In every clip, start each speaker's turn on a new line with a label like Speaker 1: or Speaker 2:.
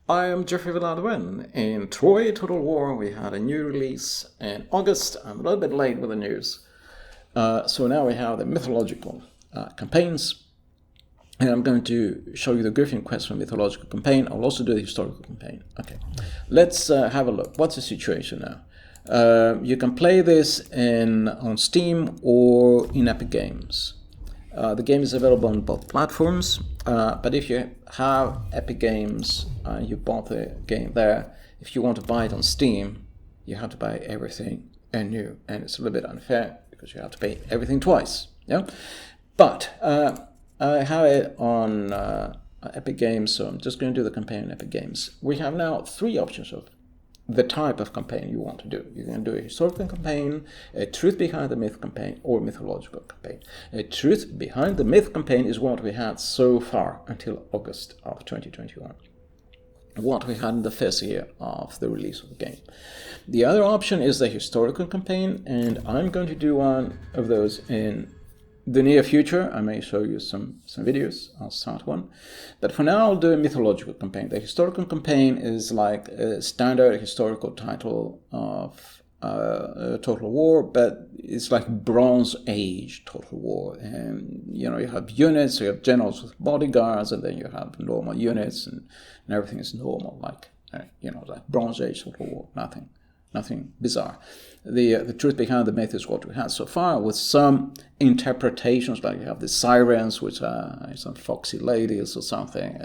Speaker 1: I am Geoffrey. In Troy Total War, we had a new release in August. I'm a little bit late with the news. So now we have the mythological campaigns. And I'm going to show you the Griffin Quest from mythological campaign. I'll also do the historical campaign. Okay, let's have a look. What's the situation now? You can play this on Steam or in Epic Games. The game is available on both platforms, but if you have Epic Games, you bought the game there, if you want to buy it on Steam, you have to buy everything anew, and it's a little bit unfair because you have to pay everything twice. Yeah, but I have it on Epic Games, so I'm just going to do the campaign on Epic Games. We have now three options of the type of campaign you want to do. You can do a historical campaign, a truth behind the myth campaign, or mythological campaign. A truth behind the myth campaign is what we had so far until August of 2021. What we had in the first year of the release of the game. The other option is the historical campaign, and I'm going to do one of those in the near future. I may show you some videos. I'll start one. But for now, I'll do a mythological campaign. The historical campaign is like a standard historical title of Total War, but it's like Bronze Age Total War. And, you know, you have units, you have generals with bodyguards, and then you have normal units, and everything is normal, like, like Bronze Age Total War, nothing bizarre. The truth behind the myth is what we had so far, with some interpretations, like you have the sirens, which are some foxy ladies or something,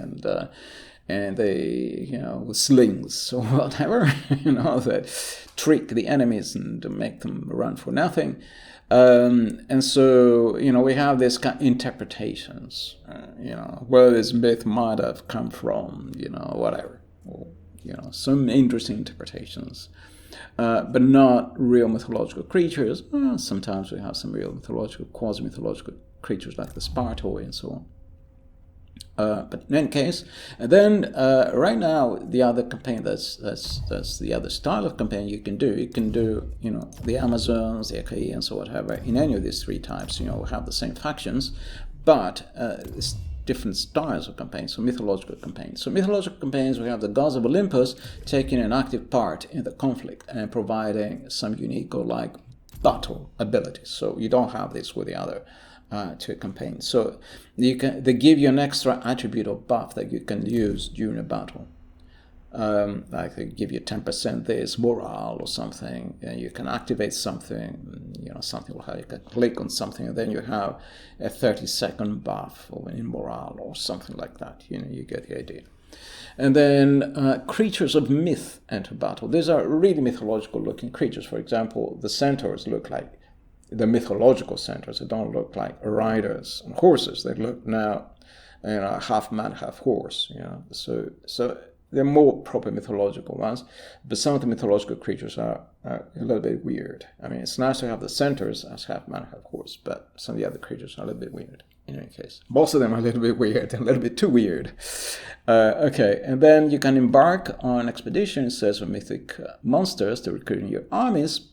Speaker 1: and they, with slings or whatever, that trick the enemies and to make them run for nothing. And so, we have these kind of interpretations, where this myth might have come from, whatever, or, some interesting interpretations. But not real mythological creatures. Sometimes we have some real mythological, quasi-mythological creatures like the Spartoi and so on. But in any case, and then right now the other campaign that's the other style of campaign you can do. You can do the Amazons, the Achaeans, or whatever. In any of these three types, we have the same factions, but it's different styles of campaigns, so mythological campaigns. So mythological campaigns, we have the gods of Olympus taking an active part in the conflict and providing some unique or like battle abilities. So you don't have this with the other two campaigns. So they give you an extra attribute or buff that you can use during a battle. Like they give you 10% this morale or something, and you can activate something, something will have, you can click on something, and then you have a 30-second buff in morale or something like that. You get the idea. And then creatures of myth enter battle. These are really mythological looking creatures. For example, the centaurs look like the mythological centaurs. They don't look like riders on horses. They look now, half man, half horse. So they're more proper mythological ones, but some of the mythological creatures are a little bit weird. I mean, it's nice to have the centaurs as half man, half horse, but some of the other creatures are a little bit weird in any case. Most of them are a little bit weird, a little bit too weird. Okay, and then you can embark on expeditions as mythic monsters to recruit in your armies.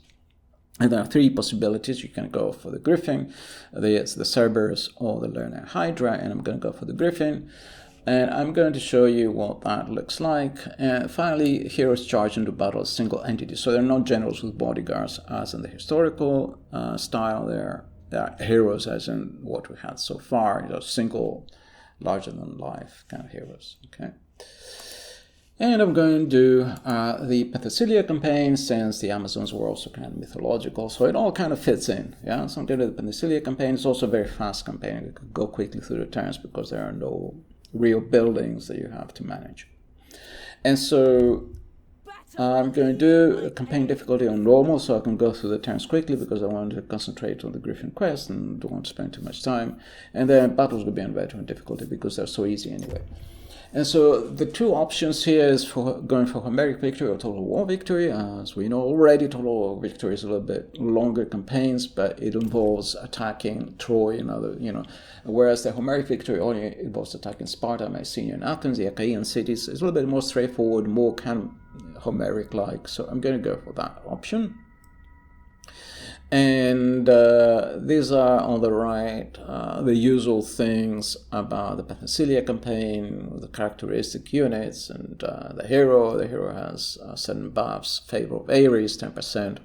Speaker 1: And there are three possibilities. You can go for the Griffin, the Cerberus, or the Lernean Hydra, and I'm going to go for the Griffin. And I'm going to show you what that looks like. And finally, heroes charge into battle as single entities. So they're not generals with bodyguards as in the historical style. They're heroes as in what we had so far, single, larger-than-life kind of heroes. Okay. And I'm going to do the Penthesilea campaign, since the Amazons were also kind of mythological. So it all kind of fits in. Yeah. So I'm going to do the Penthesilea campaign. It's also a very fast campaign. You can go quickly through the turns because there are no real buildings that you have to manage. And so I'm going to do a campaign difficulty on normal, so I can go through the turns quickly because I want to concentrate on the Griffin Quest and don't want to spend too much time. And then battles will be on veteran difficulty because they're so easy anyway. And so the two options here is for going for Homeric victory or Total War victory. As we know already, Total War victory is a little bit longer campaigns, but it involves attacking Troy and other, whereas the Homeric victory only involves attacking Sparta, Mycenae, and Athens, the Achaean cities. It's a little bit more straightforward, more kind of Homeric-like. So I'm going to go for that option. And these are on the right, the usual things about the Penthesilea campaign, the characteristic units, and the hero. The hero has certain buffs, favor of Ares, 10%.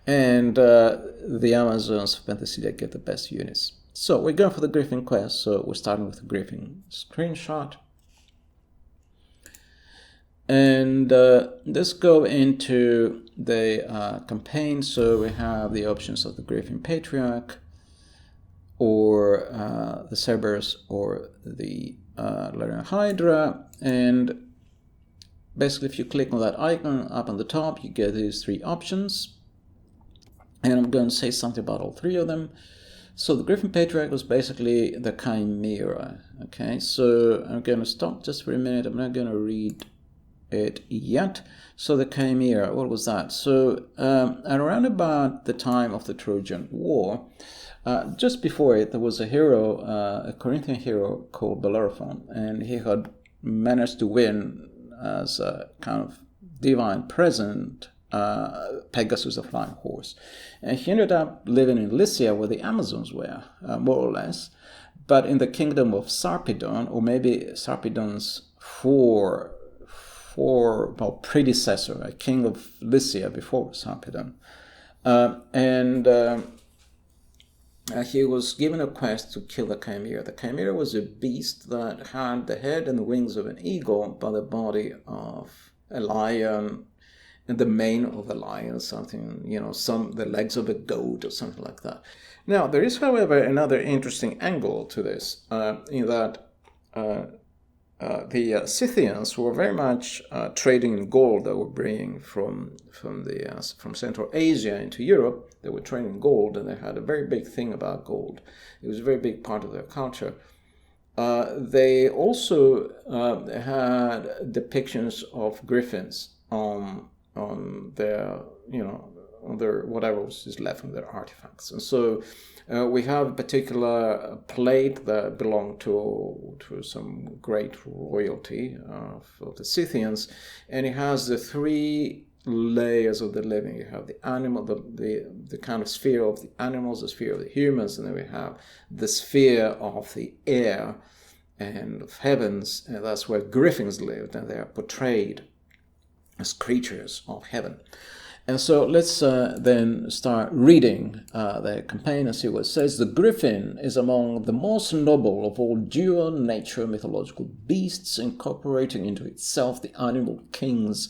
Speaker 1: And the Amazons of Penthesilea get the best units. So we're going for the Griffin Quest, so we're starting with the Griffin screenshot. And let's go into the campaign. So we have the options of the Griffin Patriarch, or the Cerberus, or the Lernean Hydra. And basically, if you click on that icon up on the top, you get these three options. And I'm going to say something about all three of them. So the Griffin Patriarch was basically the Chimera. Okay, so I'm going to stop just for a minute. I'm not going to read it yet. So the Chimera, what was that? So around about the time of the Trojan War, just before it, there was a hero, a Corinthian hero called Bellerophon, and he had managed to win as a kind of divine present Pegasus, the flying horse. And he ended up living in Lycia, where the Amazons were, more or less, but in the kingdom of Sarpedon, or maybe Sarpedon's predecessor, a king of Lycia before Sarpedon. He was given a quest to kill the Chimera. The Chimera was a beast that had the head and the wings of an eagle, but the body of a lion, and the mane of a lion, something, the legs of a goat or something like that. Now, there is, however, another interesting angle to this, in that the Scythians were very much trading in gold that were bringing from Central Asia into Europe. They were trading gold, and they had a very big thing about gold. It was a very big part of their culture. They also had depictions of griffins on their, on their whatever was left from their artifacts. And so we have a particular plate that belonged to some great royalty of the Scythians, and it has the three layers of the living. You have the animal, the kind of sphere of the animals, the sphere of the humans, and then we have the sphere of the air and of heavens, and that's where griffins lived, and they are portrayed as creatures of heaven. And so let's then start reading the campaign and see what it says. The Griffin is among the most noble of all dual nature mythological beasts, incorporating into itself the animal kings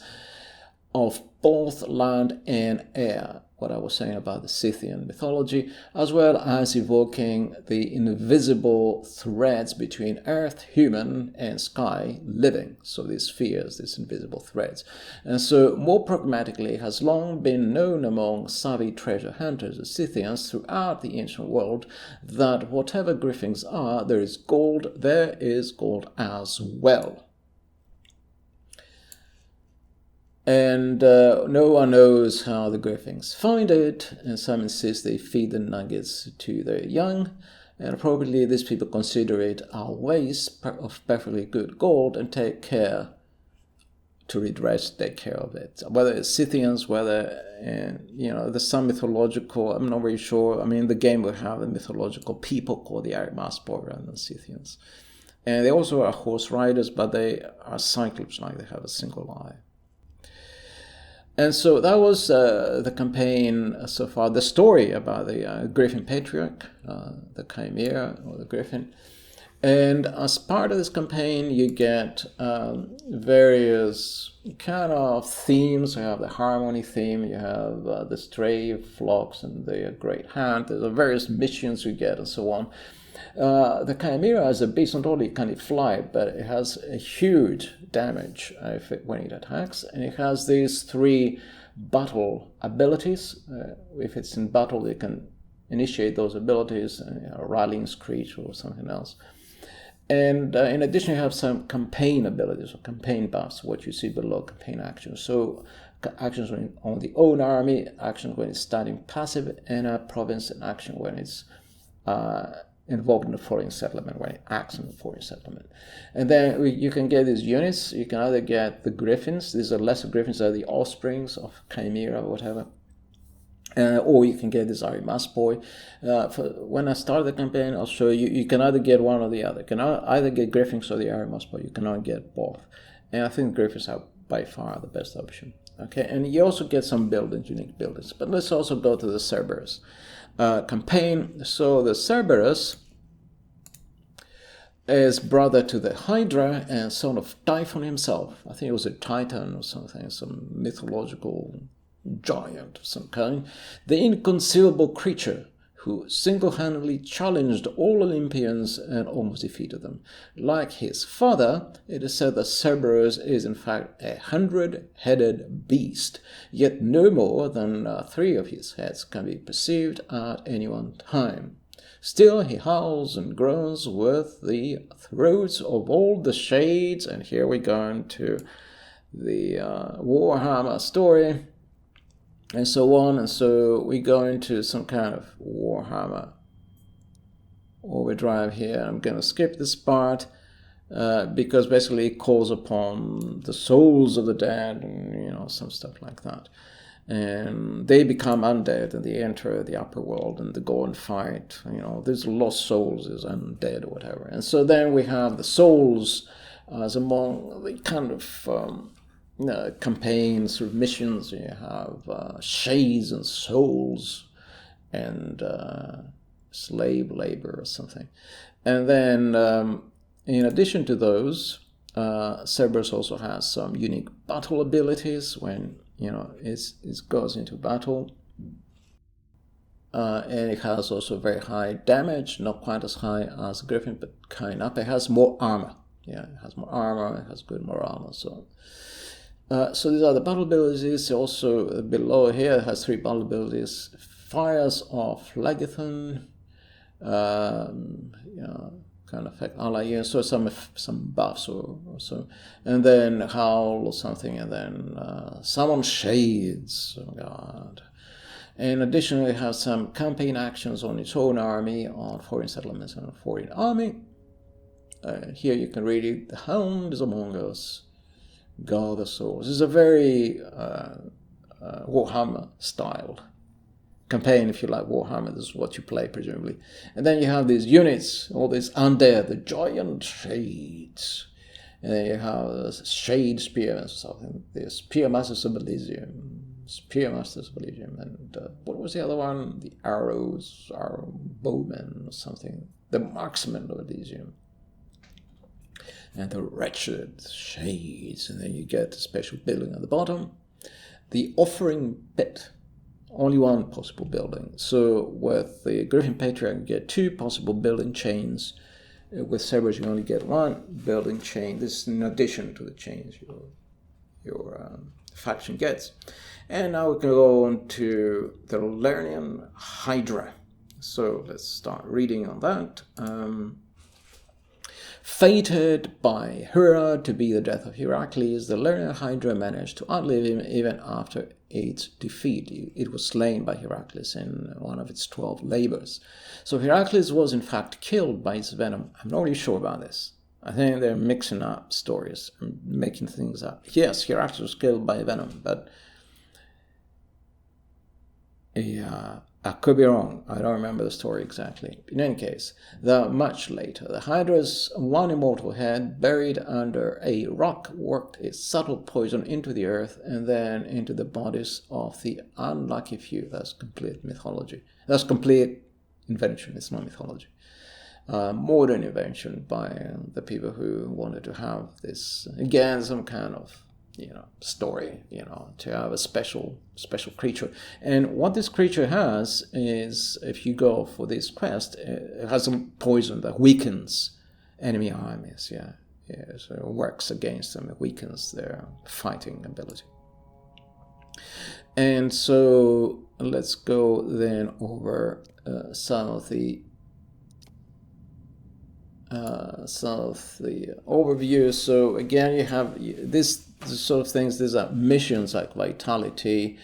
Speaker 1: of both land and air, what I was saying about the Scythian mythology, as well as evoking the invisible threads between earth, human, and sky, living. So these spheres, these invisible threads. And so more pragmatically, it has long been known among savvy treasure hunters, the Scythians, throughout the ancient world, that whatever griffins are, there is gold as well. And no one knows how the griffins find it, and some insist they feed the nuggets to their young, and probably these people consider it a waste of perfectly good gold and take care of it. Whether it's Scythians, whether, there's some mythological, I'm not really sure. I mean, in the game we have a mythological people called the Arimaspoi rather than Scythians. And they also are horse riders, but they are cyclops, like they have a single eye. And so that was the campaign so far, the story about the Griffin Patriarch, the Chimera, or the Griffin. And as part of this campaign, you get various kind of themes. You have the harmony theme, you have the stray flocks and the great hunt. There's various missions you get and so on. The Chimera as a beast, not only can it fly, but it has a huge damage when it attacks, and it has these three battle abilities. If it's in battle, it can initiate those abilities, rallying screech or something else. And in addition, you have some campaign abilities or campaign buffs, what you see below campaign actions. So actions on the own army, actions when it's standing passive in a province, and action when it's involved in a foreign settlement, when it acts in a foreign settlement. And then you can get these units. You can either get the Griffins. These are lesser Griffins, are the offsprings of Chimera or whatever. Or you can get this Arimaspoi. When I start the campaign, I'll show you. You can either get one or the other. You can either get Griffins or the Arimaspoi. You cannot get both. And I think Griffins are by far the best option. Okay, and you also get some buildings, unique buildings. But let's also go to the Cerberus campaign. So the Cerberus is brother to the Hydra and son of Typhon himself. I think it was a Titan or something, some mythological giant of some kind. The inconceivable creature who single-handedly challenged all Olympians and almost defeated them. Like his father, it is said that Cerberus is in fact a 100-headed beast, yet no more than 3 of his heads can be perceived at any one time. Still, he howls and groans with the throats of all the shades, and here we go into the Warhammer story, and so on. And so we go into some kind of Warhammer overdrive here. I'm going to skip this part because basically it calls upon the souls of the dead and some stuff like that. And they become undead and they enter the upper world and they go and fight. There's lost souls, is undead or whatever. And so then we have the souls as among the kind of campaigns or missions. You have shades and souls and slave labor or something. And then in addition to those, Cerberus also has some unique battle abilities when it goes into battle. And it has also very high damage, not quite as high as Griffin, but kind of. It has more armor. Yeah, it has more armor, it has good more armor. So these are the battle abilities. Also below here, it has 3 battle abilities. Fires of Phlegethon, kind of effect, so some buffs or so, and then howl or something, and then summon shades. Oh God! In addition, it has some campaign actions on its own army, on foreign settlements, and on foreign army. Here you can read it. The Hound is among us. God the souls. This is a very Warhammer style campaign. If you like Warhammer, this is what you play presumably. And then you have these units, all these undead, the giant shades, and then you have the shade spearmen or something, the spearmasters of Elysium, and what was the other one? The arrow bowmen or something, the marksmen of Elysium, and the wretched shades. And then you get a special building at the bottom, the offering pit. Only one possible building. So with the Griffin Patriarch, you get 2 possible building chains. With Cerberus, you only get 1 building chain. This is in addition to the chains your faction gets. And now we can go on to the Lernean Hydra. So let's start reading on that. Fated by Hera to be the death of Heracles, the Lernean Hydra managed to outlive him even after its defeat. It was slain by Heracles in one of its 12 labors. So Heracles was in fact killed by its venom. I'm not really sure about this. I think they're mixing up stories and making things up. Yes, Heracles was killed by venom, but I could be wrong. I don't remember the story exactly. In any case, much later, the Hydra's one immortal head, buried under a rock, worked its subtle poison into the earth and then into the bodies of the unlucky few. That's complete mythology. That's complete invention. It's not mythology. Modern invention by the people who wanted to have this, again, some kind of story, to have a special creature. And what this creature has is, if you go for this quest, it has some poison that weakens enemy armies. So it works against them. It weakens their fighting ability. And so let's go then over some of the overview. So again, you have this sort of things. These are missions like Vitality,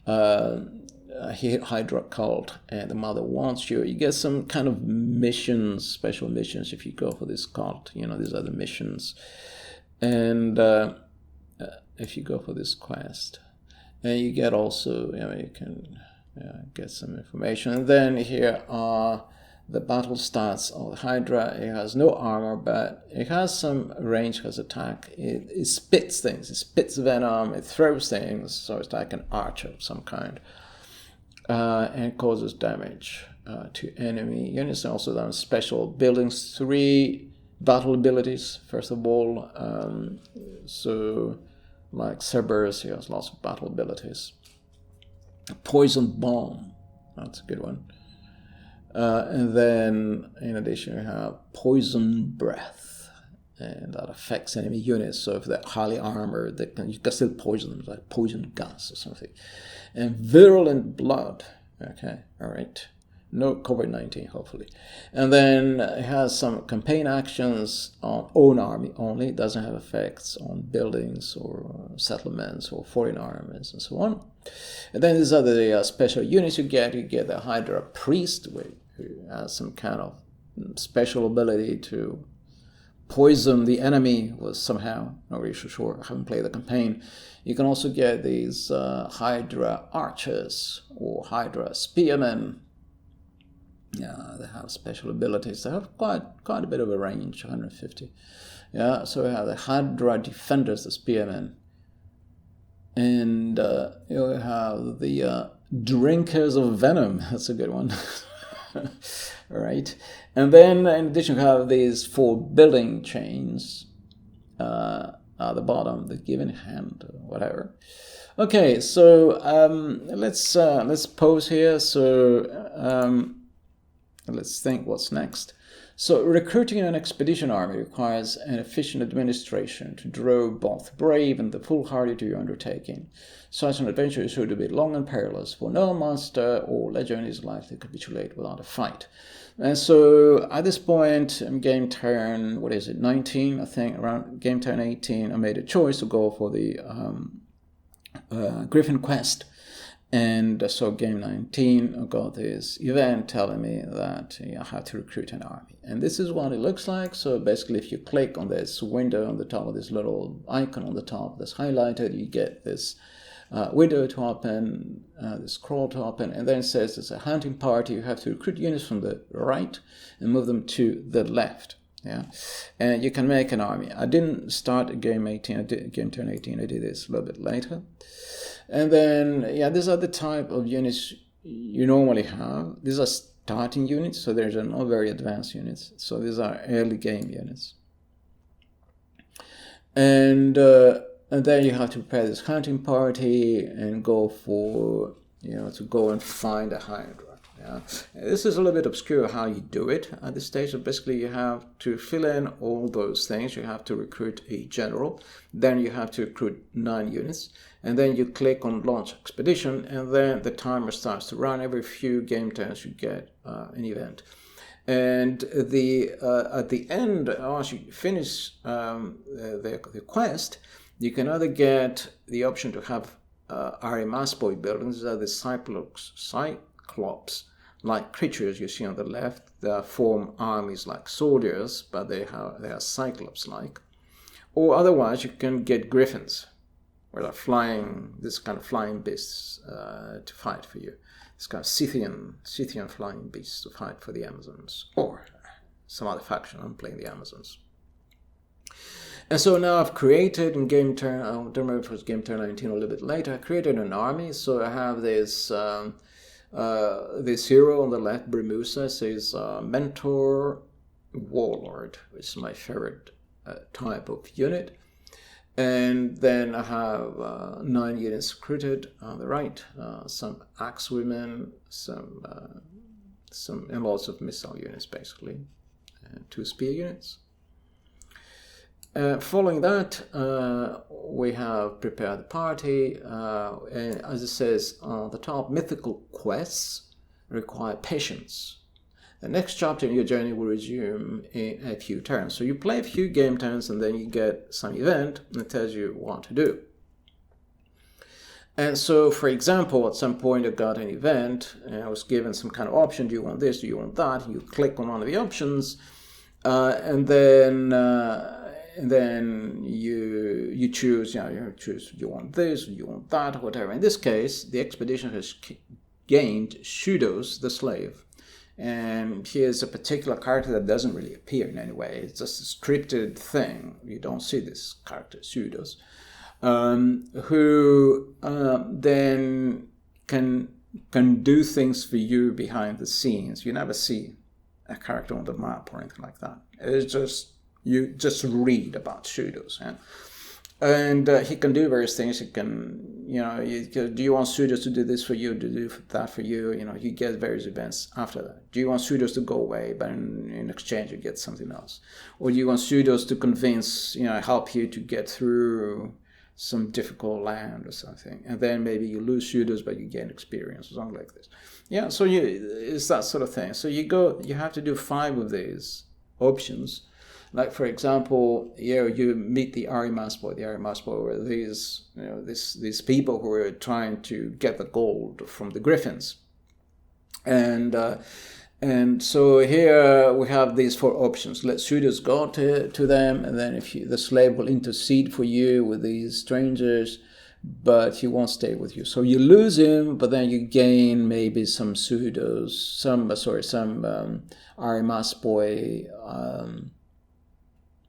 Speaker 1: Hydra Cult, and the Mother Wants You. You get some kind of missions, special missions if you go for this cult. These are the missions. And if you go for this quest, and you get also, you can get some information. And then here are the battle stats of the Hydra. It has no armor, but it has some range, has attack. It spits things, it spits venom, it throws things, so it's like an archer of some kind. And it causes damage to enemy units. And also done special buildings, 3 battle abilities, first of all. So like Cerberus, he has lots of battle abilities. Poison bomb, that's a good one. And then in addition you have poison breath, and that affects enemy units. So if they're highly armored, you can still poison them, like poison gas or something. And virulent blood. Okay, all right. No COVID-19, hopefully. And then it has some campaign actions on own army only. It doesn't have effects on buildings or settlements or foreign armies and so on. And then these are the special units you get. You get the Hydra Priest, who has some kind of special ability to poison the enemy with somehow, not really sure, I haven't played the campaign. You can also get these Hydra Archers or Hydra Spearmen. Yeah, they have special abilities. They have quite a bit of a range, 150. Yeah, so we have the Hydra Defenders, the Spearmen. And you have the Drinkers of Venom. That's a good one. All right. And then in addition, we have these 4 building chains at the bottom, the given hand, or whatever. Okay, so let's pause here. So let's think what's next. So recruiting an expedition army requires an efficient administration to draw both brave and the foolhardy to your undertaking. Such an adventure is sure to be long and perilous, for no monster or legend is likely to capitulate without a fight. And so at this point, game turn, 19, I think, around game turn 18, I made a choice to go for the Griffin Quest. And so game 19, I got this event telling me that I have to recruit an army. And this is what it looks like. So basically, if you click on this window on the top of this little icon on the top that's highlighted, you get this window to open, this scroll to open, and then it says it's a hunting party. You have to recruit units from the right and move them to the left. Yeah, and you can make an army. I didn't start game 18. I did game turn 18. I did this a little bit later. And then, these are the type of units you normally have. These are starting units, so there's no very advanced units. So these are early game units. And then you have to prepare this hunting party and go for, to go and find a Hydra. Yeah. This is a little bit obscure how you do it at this stage. So basically you have to fill in all those things. You have to recruit a general. Then you have to recruit 9 units. And then you click on launch expedition, and then the timer starts to run. Every few game turns you get an event. And at the end, once you finish the quest, you can either get the option to have Arimaspoi buildings. These are the Cyclops-like creatures you see on the left. They form armies like soldiers, but they are Cyclops-like. Or otherwise, you can get Griffins, where they're flying, this kind of flying beasts to fight for you. This kind of Scythian flying beasts to fight for the Amazons, or some other faction. I'm playing the Amazons. And so now I've created in game turn, I don't remember if it was game turn 19 or a little bit later, I created an army. So I have this hero on the left, Brimusa, says Mentor Warlord, which is my favorite type of unit. And then I have 9 units recruited on the right, some axe women, and lots of missile units basically, and 2 spear units. Following that, we have prepared the party, and as it says on the top, mythical quests require patience. The next chapter in your journey will resume in a few turns. So you play a few game turns and then you get some event that tells you what to do. And so, for example, at some point I got an event and I was given some kind of option. Do you want this? Do you want that? You click on one of the options, and then you choose. You choose. You want this? You want that? Whatever. In this case, the expedition has gained Pseudos, the slave. And he is a particular character that doesn't really appear in any way. It's just a scripted thing. You don't see this character, Pseudos, who then can do things for you behind the scenes. You never see a character on the map or anything like that. It's just, you just read about Pseudos. And he can do various things. He can, do you want Pseudos to do this for you, to do that for you? You get various events after that. Do you want Pseudos to go away, but in exchange you get something else? Or do you want Pseudos to convince, help you to get through some difficult land or something? And then maybe you lose Pseudos, but you gain experience or something like this. Yeah, so it's that sort of thing. So you have to do 5 of these options. Like, for example, you meet the Arimaspoi. The Arimaspoi were these people who were trying to get the gold from the Griffins. And so here we have these 4 options. Let Pseudos go to them, and then the slave will intercede for you with these strangers, but he won't stay with you. So you lose him, but then you gain maybe some Pseudos, some Arimaspoi,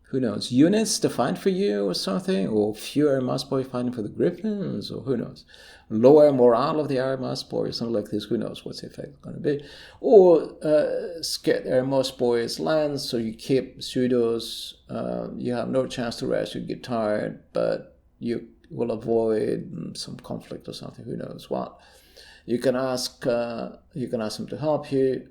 Speaker 1: who knows, units to fight for you or something, or fewer Arimaspoi fighting for the Griffins, or who knows, lower morale of the Arimaspoi or something like this. Who knows what's the effect going to be? Or scared Arimaspoi's lands, so you keep Pseudos, you have no chance to rest, you get tired, but you will avoid some conflict or something. Who knows what? You can ask them to help you.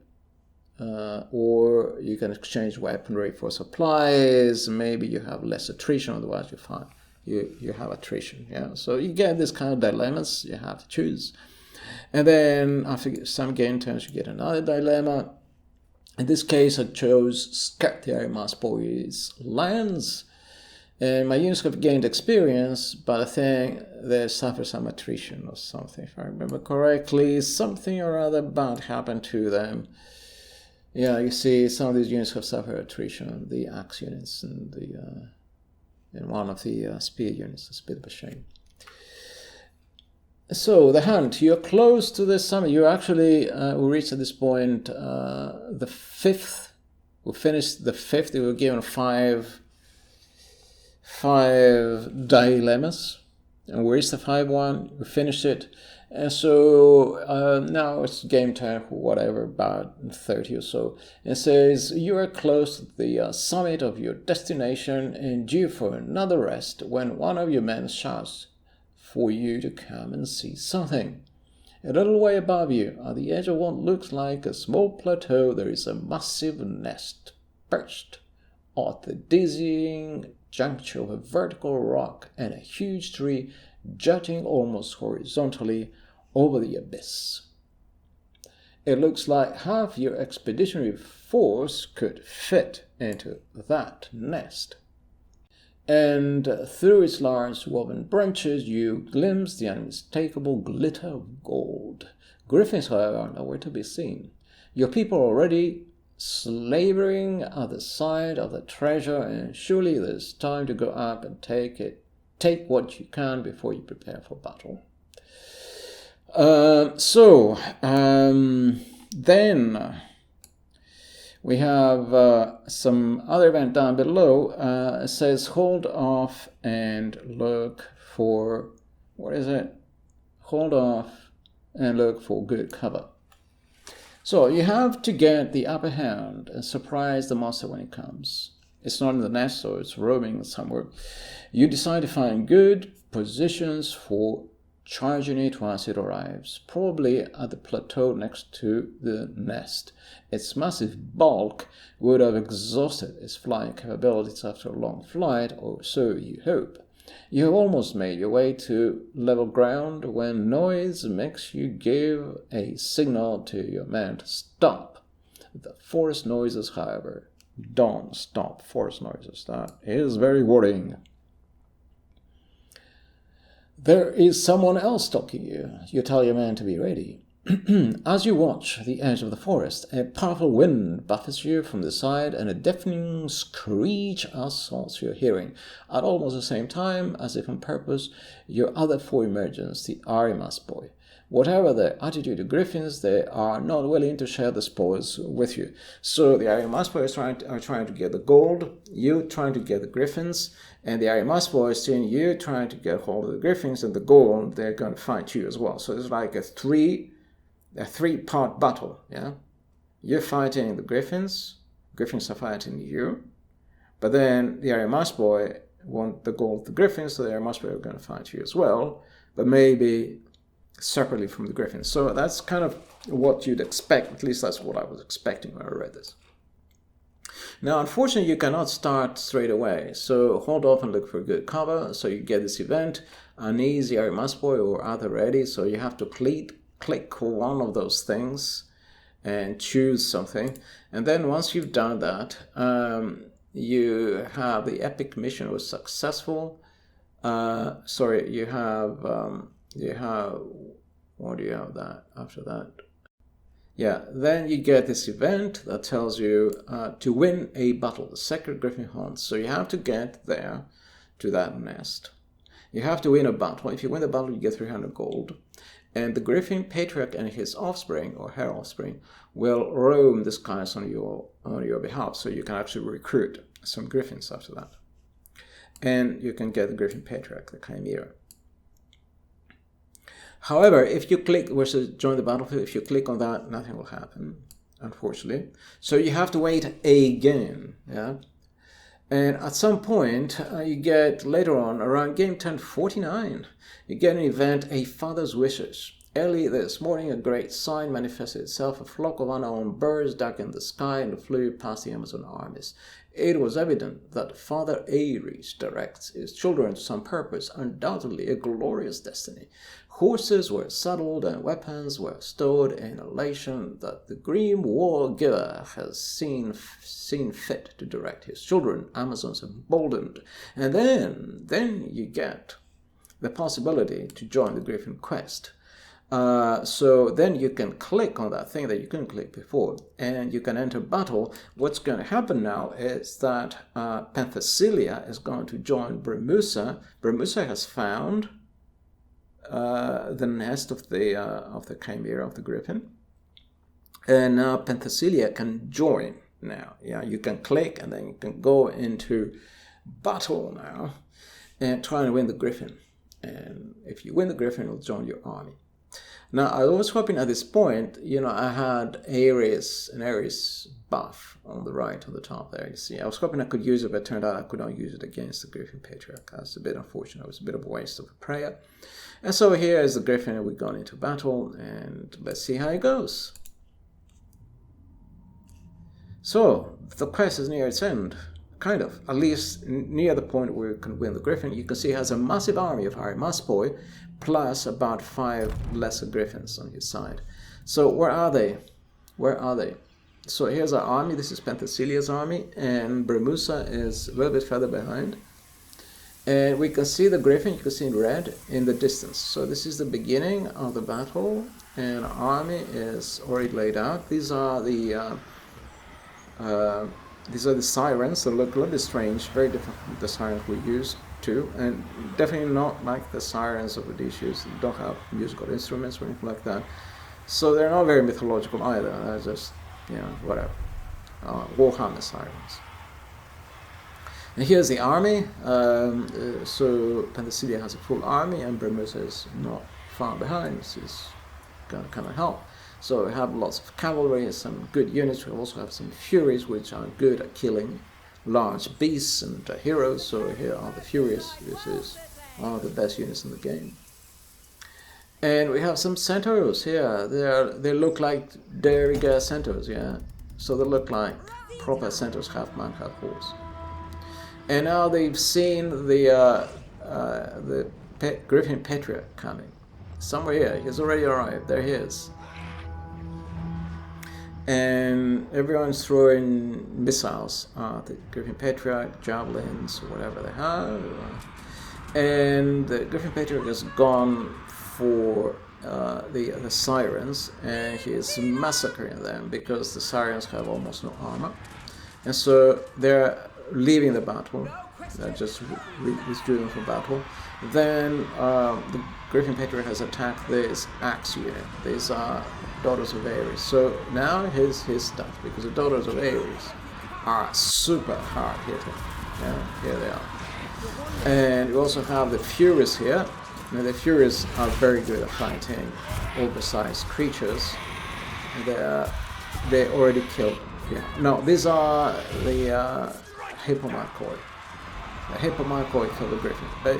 Speaker 1: Or you can exchange weaponry for supplies. Maybe you have less attrition, otherwise you find you have attrition. Yeah, so you get this kind of dilemmas you have to choose. And then after some game turns, you get another dilemma. In this case, I chose Scat the Arimaspoi's lands, and my units have gained experience, but I think they suffer some attrition or something. If I remember correctly, something or other bad happened to them. Yeah, you see, some of these units have suffered attrition, the axe units and one of the spear units. It's a bit of a shame. So, the hunt. You're close to the summit. You actually, we reached at this point the 5th. We finished the 5th. We were given five dilemmas. And we reached the 5th one. We finished it. And so now it's game time for whatever, about 30 or so. It says, you are close to the summit of your destination and due for another rest when one of your men shouts for you to come and see something. A little way above you, at the edge of what looks like a small plateau, there is a massive nest perched at the dizzying juncture of a vertical rock and a huge tree jutting almost horizontally over the abyss. It looks like half your expeditionary force could fit into that nest. And through its large woven branches you glimpse the unmistakable glitter of gold. Griffins, however, are nowhere to be seen. Your people are already slavering at the side of the treasure, and surely it is time to go up and take what you can before you prepare for battle. Then we have some other event down below. It says hold off and look for, what is it? Hold off and look for good cover. So you have to get the upper hand and surprise the monster when it comes. It's not in the nest, so it's roaming somewhere. You decide to find good positions for charging it once it arrives, probably at the plateau next to the nest. Its massive bulk would have exhausted its flying capabilities after a long flight, or so you hope. You have almost made your way to level ground when noise makes you give a signal to your men to stop. The forest noises, however, don't stop. Forest noises, that is very worrying. There is someone else stalking you. You tell your man to be ready. As you watch the edge of the forest, a powerful wind buffets you from the side, and a deafening screech assaults your hearing. At almost the same time, as if on purpose, your other four emergence, the Arimaspoi. Whatever the attitude of Griffins, they are not willing to share the spoils with you. So the Arimaspoi are trying to get the gold, you trying to get the Griffins, and the Arimaspoi is seeing you trying to get hold of the Griffins and the gold. They're going to fight you as well. So it's like a three-part battle, yeah? You're fighting the Griffins are fighting you, but then the Arimaspoi want the gold of the Griffins, so the Arimaspoi are going to fight you as well, but maybe separately from the Griffins. So that's kind of what you'd expect, at least that's what I was expecting when I read this. Now, unfortunately, you cannot start straight away, so hold off and look for a good cover, so you get this event, uneasy Arimaspoi or other ready, so you have to click one of those things and choose something, and then once you've done that, you have the epic mission was successful. You have what do you have that after that? Yeah, then you get this event that tells you to win a battle, the Sacred Griffin Hunt. So you have to get there to that nest. You have to win a battle. If you win the battle, you get 300 gold. And the Griffin Patriarch and his offspring, or her offspring, will roam the skies on your behalf. So you can actually recruit some Griffins after that. And you can get the Griffin Patriarch, the Chimera. However, if you click, which is join the battlefield, if you click on that, nothing will happen, unfortunately. So you have to wait again, yeah? And at some point, you get later on, around game 1049, you get an event, A Father's Wishes. Early this morning, a great sign manifested itself. A flock of unknown birds darkened the sky and flew past the Amazon armies. It was evident that Father Ares directs his children to some purpose, undoubtedly a glorious destiny. Horses were saddled and weapons were stored in elation that the grim war giver has seen fit to direct his children. Amazons emboldened. And then you get the possibility to join the Griffin Quest. So then you can click on that thing that you couldn't click before, and you can enter battle. What's going to happen now is that Penthesilea is going to join Bremusa. Bremusa has found the nest of the Chimera, of the Griffin, and now Penthesilea can join now. Yeah, you can click, and then you can go into battle now and try and win the Griffin. And if you win the Griffin, it'll join your army. Now, I was hoping at this point, I had an Ares buff on the right, on the top there, you see. I was hoping I could use it, but it turned out I could not use it against the Griffin Patriarch. That's a bit unfortunate. It was a bit of a waste of a prayer. And so here is the Griffin, and we've gone into battle, and let's see how it goes. So, the quest is near its end. Kind of, at least near the point where you can win the Griffin. You can see he has a massive army of Arimaspoi, plus about 5 lesser Griffins on his side. So where are they? So here's our army. This is Penthesilea's army, and Bremusa is a little bit further behind. And we can see the Griffin, you can see in red, in the distance. So this is the beginning of the battle, and our army is already laid out. These are the sirens that look a little bit strange, very different from the sirens we used to, and definitely not like the sirens of Odysseus. They don't have musical instruments or anything like that. So they're not very mythological either. They're just, whatever. Warhammer sirens. And here's the army. So Penthesilea has a full army, and Bremusa is not far behind. She's going to come and help. So we have lots of cavalry, some good units. We also have some Furies, which are good at killing large beasts and heroes. So here are the Furies. This is one of the best units in the game. And we have some Centaurs here. They look like Derringer Centaurs, yeah. So they look like proper Centaurs, half man, half horse. And now they've seen the Griffin Patriarch coming. Somewhere here. He's already arrived. There he is. And everyone's throwing missiles at the Griffin Patriarch, javelins, or whatever they have. And the Griffin Patriarch has gone for the Sirens, and he is massacring them because the Sirens have almost no armor, and so they're leaving the battle. They're just withdrawing from battle. Then the Griffin Patriarch has attacked this Axe unit. These are Daughters of Ares. So now his stuff, because the Daughters of Ares are super hard hitting. Yeah, here they are. And we also have the Furies here. Now the Furies are very good at fighting oversized creatures. They already killed. Yeah. No, these are the Hippomachoi. The Hippomachoi killed the Griffin. But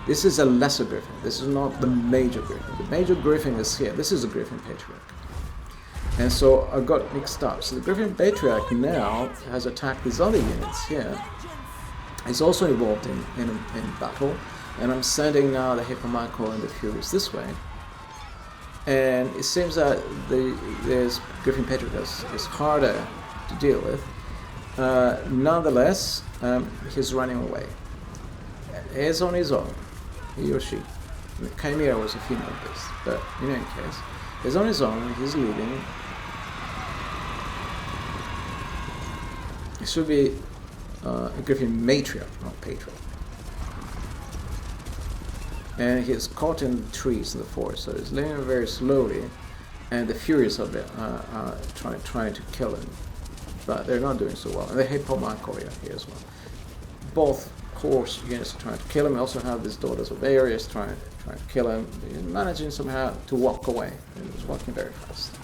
Speaker 1: this is a lesser Griffin. This is not the major Griffin. The major Griffin is here. This is the Griffin Patriarch. And so I got mixed up. So the Griffin Patriarch now has attacked these other units here. He's also involved in battle. And I'm sending now the Hippomachoi and the Furies this way. And it seems that this Griffin Patriarch is harder to deal with. Nonetheless, he's running away. He's on his own, he or she. The Chimera was a female beast, but in any case, he's on his own, he's leaving. It should be a Griffin Matriarch, not Patriarch. And he's caught in trees in the forest, so he's living very slowly, and the Furies are trying to kill him, but they're not doing so well. And the Hippomachoi are here as well. Both horse units are trying to kill him. We also have these Daughters of Ares trying to kill him. He's managing somehow to walk away. And he's walking very fast.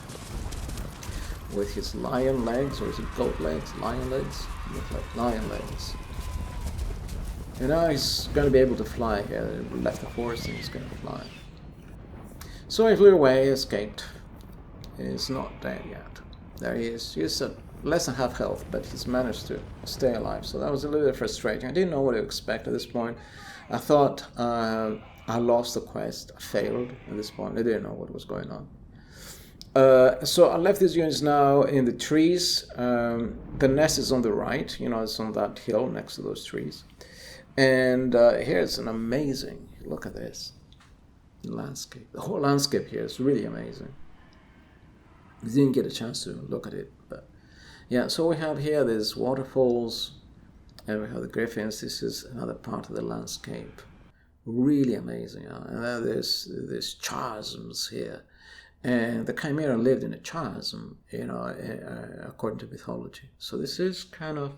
Speaker 1: With his lion legs, or is it goat legs? Lion legs? Look like lion legs. And now he's going to be able to fly here. He left the forest and he's going to fly. So he flew away, escaped. He's not dead yet. There he is. He's at less than half health, but he's managed to stay alive. So that was a little bit frustrating. I didn't know what to expect at this point. I thought I lost the quest. I failed at this point. I didn't know what was going on. So I left these units now in the trees. The nest is on the right. It's on that hill next to those trees. And here's an amazing, look at this landscape. The whole landscape here is really amazing. I didn't get a chance to look at it, but yeah. So we have here these waterfalls, and we have the Griffins. This is another part of the landscape. Really amazing. And then there's chasms here. And the Chimera lived in a chasm, according to mythology. So this is kind of,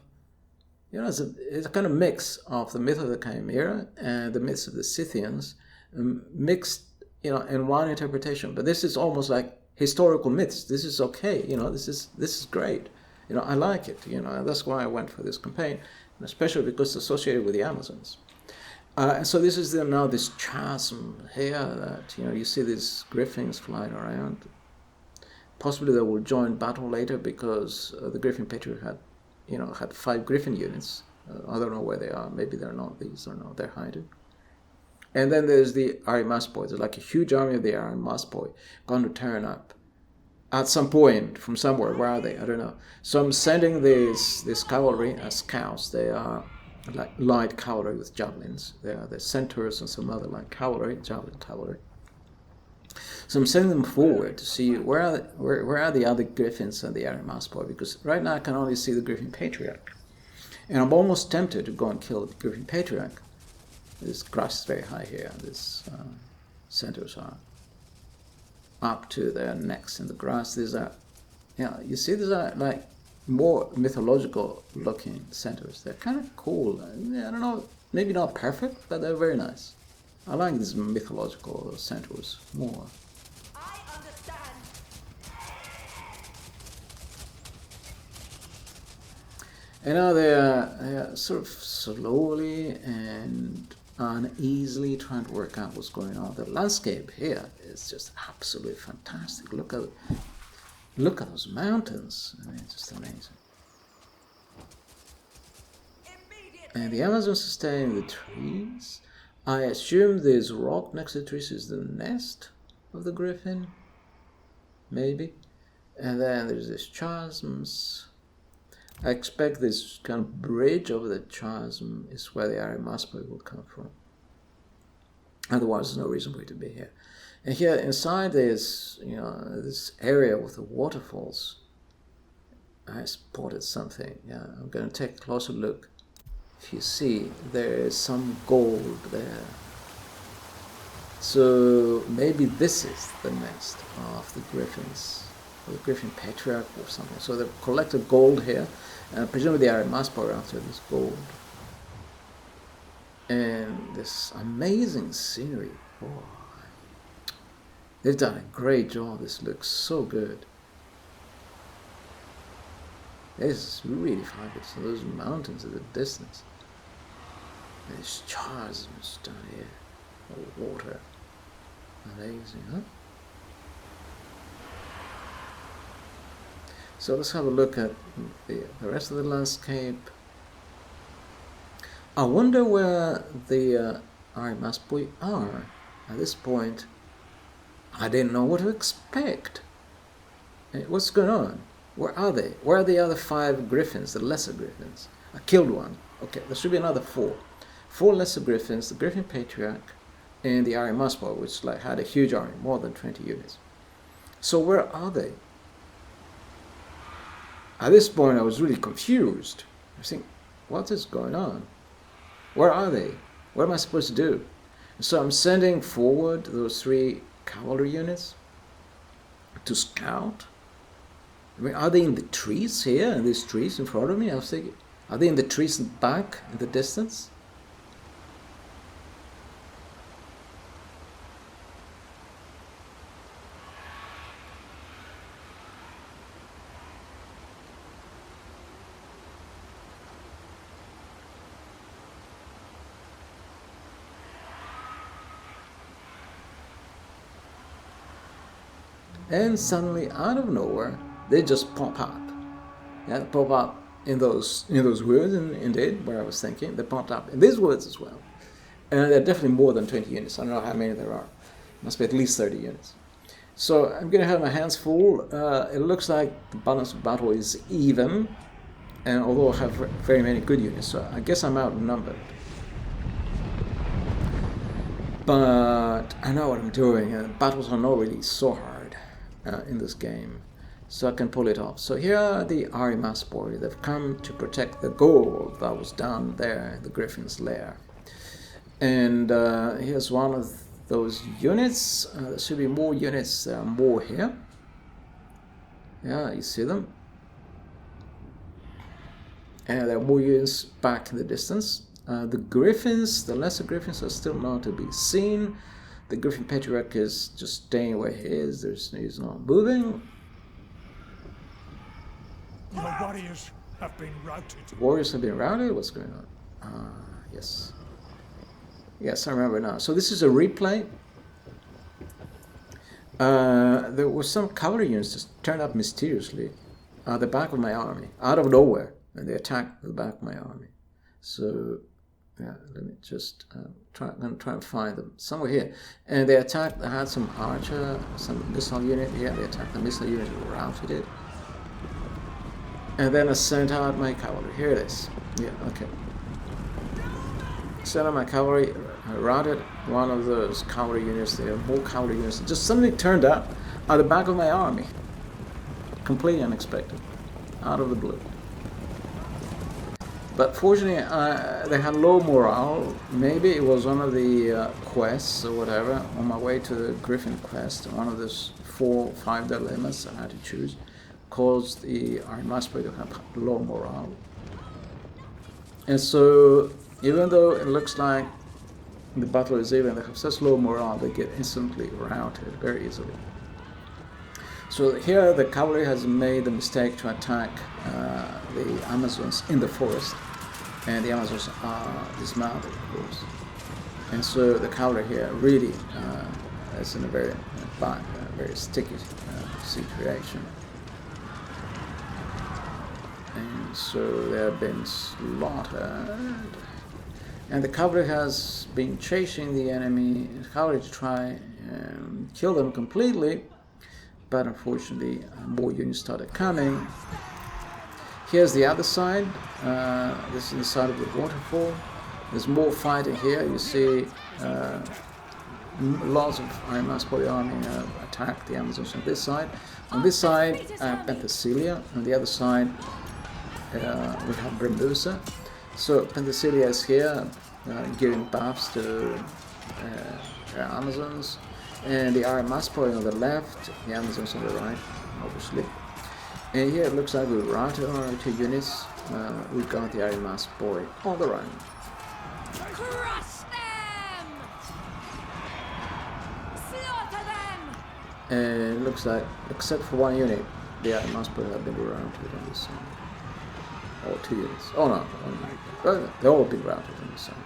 Speaker 1: it's a kind of mix of the myth of the Chimera and the myths of the Scythians, mixed, in one interpretation. But this is almost like historical myths. This is okay, this is great. I like it, and that's why I went for this campaign, and especially because it's associated with the Amazons. And so this is now this chasm here that, you see these griffins flying around. Possibly they will join battle later because the Griffin Patriarch had 5 Griffin units. I don't know where they are. Maybe they're not these or no, they're hiding. And then there's the Arimaspoi. There's like a huge army of the Arimaspoi going to turn up at some point from somewhere. Where are they? I don't know. So I'm sending this cavalry as scouts. They are like light cavalry with javelins. They are the centaurs and some other light cavalry, javelin cavalry. So I'm sending them forward to see where are the other Griffins and the Arimaspoi, because right now I can only see the Griffin Patriarch. And I'm almost tempted to go and kill the Griffin Patriarch. This grass is very high here. These centaurs are up to their necks in the grass. These are, you see, these are like more mythological looking centaurs. They're kind of cool. I don't know, maybe not perfect, but they're very nice. I like these mythological centaurs more.
Speaker 2: I understand.
Speaker 1: And now they are sort of slowly and uneasily trying to work out what's going on. The landscape here is just absolutely fantastic. Look at those mountains. I mean, it's just amazing. And the Amazons are staying in the trees. I assume this rock next to the trees is the nest of the Griffin. Maybe. And then there's these chasms. I expect this kind of bridge over the chasm is where the Arimaspoi will come from. Otherwise, there's no reason for it to be here. And here inside there's, this area with the waterfalls. I spotted something. Yeah, I'm going to take a closer look. If you see, there is some gold there. So maybe this is the nest of the Griffins, or the Griffin Patriarch or something. So they've collected gold here, and presumably the Arimaspoi after this gold. And this amazing scenery. Oh, they've done a great job. This looks so good. This is really fabulous. So those mountains at the distance. And there's stars down here. Oh, water. Amazing, huh? So let's have a look at the rest of the landscape. I wonder where the Arimaspoi are. At this point, I didn't know what to expect. What's going on? Where are they? Where are the other 5 Griffins, the lesser Griffins? I killed one. Okay, there should be another 4. 4 lesser Griffins, the Griffin Patriarch, and the Arimaspoi, which had a huge army, more than 20 units. So where are they? At this point, I was really confused. I was thinking, what is going on? Where are they? What am I supposed to do? So I'm sending forward those 3 cavalry units to scout. I mean, are they in the trees here, in these trees in front of me? I was thinking, are they in the trees in the back, in the distance? And suddenly, out of nowhere, they just pop up. Yeah, they pop up in those woods, indeed, where I was thinking. They popped up in these woods as well. And there are definitely more than 20 units. I don't know how many there are. Must be at least 30 units. So I'm going to have my hands full. It looks like the balance of battle is even. And although I have very many good units, so I guess I'm outnumbered. But I know what I'm doing. And battles are not really so hard in this game. So I can pull it off. So here are the Arimaspoi. They've come to protect the gold that was down there in the Griffin's lair. And here's one of those units. There should be more units. There are more here. Yeah, you see them. And there are more units back in the distance. The Griffins, the lesser Griffins, are still not to be seen. The Griffin Patriarch is just staying where he is. He's not moving.
Speaker 3: Your warriors have been routed.
Speaker 1: Warriors have been routed? What's going on? Yes. Yes, I remember now. So this is a replay. There were some cavalry units just turned up mysteriously at the back of my army, out of nowhere, and they attacked the back of my army. So, yeah, let me just I'm going to try and find them somewhere here. And they attacked. I had some archer, some missile unit here. They attacked the missile unit and routed it. And then I sent out my cavalry. Here it is. Yeah, okay. Sent out my cavalry. I routed one of those cavalry units. There are more cavalry units. Just suddenly turned up at the back of my army. Completely unexpected. Out of the blue. But fortunately, they had low morale. Maybe it was one of the quests or whatever. On my way to the Griffin Quest, one of those 4 or 5 dilemmas I had to choose caused the Arimaspoi to have low morale. And so, even though it looks like the battle is even, they have such low morale, they get instantly routed very easily. So here the cavalry has made the mistake to attack the Amazons in the forest, and the Amazons are dismounted, of course. And so the cavalry here really is in a very bad, very sticky situation. And so they have been slaughtered. And the cavalry has been chasing the enemy, the cavalry to try and kill them completely. But unfortunately, more units started coming. Here's the other side. This is the side of the waterfall. There's more fighting here. You see lots of Arimaspoi army attacked the Amazons on this side. On this side, Penthesilea. On the other side, we have Grimboosa. So Penthesilea is here, giving baths to Amazons, and the Arimaspoi on the left, the Amazons on the right, obviously. And here it looks like we routed our 2 units. We've got the Arimaspoi on the run.
Speaker 2: Crush them! Slaughter them!
Speaker 1: And it looks like, except for 1 unit, the Arimaspoi have been routed on this side. Or 2 units. Oh no, 1 unit. Well, they've all been routed on this side.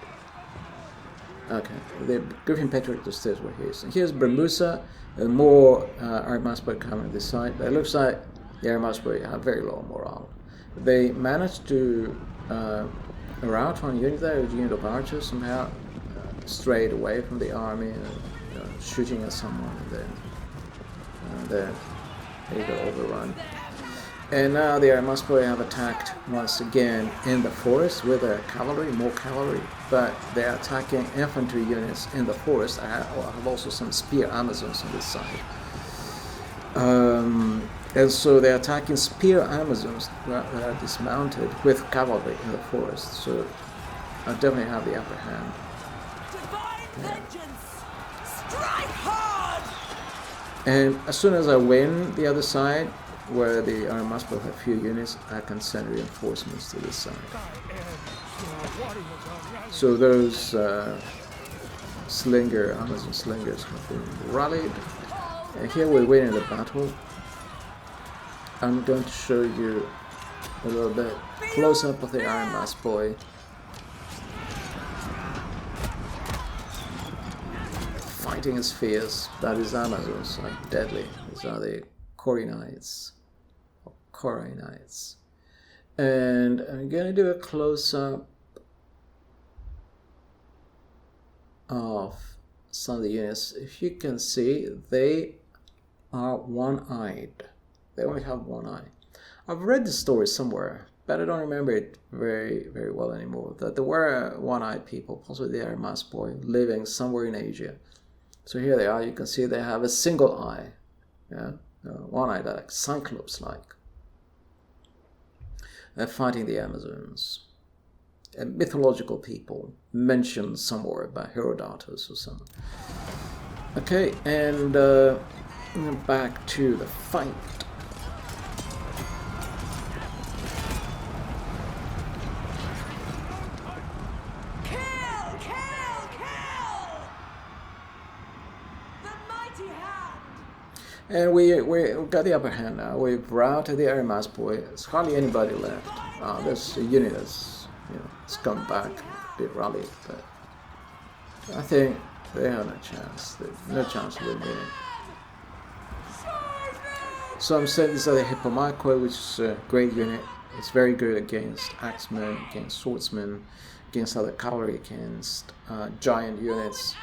Speaker 1: Okay, the Griffin Patriarch just stays where he is. And here's Grimboosa, and more Arimaspoi coming this side. But it looks like the Arimaspoi have very low morale. They managed to rout 1 unit there, a unit of archers, somehow strayed away from the army, shooting at someone, and then they got overrun. And now the Arimaspoi have attacked once again in the forest with their cavalry, more cavalry, but they're attacking infantry units in the forest. I have also some spear Amazons on this side. And so they're attacking spear Amazons that are dismounted with cavalry in the forest. So I definitely have the upper hand.
Speaker 2: Divine vengeance! Strike hard!
Speaker 1: And as soon as I win the other side, where the Arimaspoi have few units, I can send reinforcements to this side. So those Amazon slingers have been rallied. And here we're winning the battle. I'm going to show you a little bit close up of the Arimaspoi. Fighting is fierce, but his Amazons are deadly. These are the Corinites. And I'm going to do a close-up of some of the units. If you can see, they are one-eyed. They only have 1 eye. I've read the story somewhere, but I don't remember it very, very well anymore. That there were one-eyed people, possibly the Arimaspoi, living somewhere in Asia. So here they are. You can see they have a single eye. Yeah, one eye, like Cyclops-like. They're fighting the Amazons. A mythological people mentioned somewhere by Herodotus or something. Okay, and back to the fight.
Speaker 2: Kill! Kill! Kill! The mighty hand!
Speaker 1: And we got the upper hand now. We've routed the Arimaspoi. There's hardly anybody left. There's a unit that's it's come back, a bit rallied, but I think they have no chance. No chance of winning. So I'm saying these are the Hippomachoi, which is a great unit. It's very good against axemen, against swordsmen, against other cavalry, against giant units.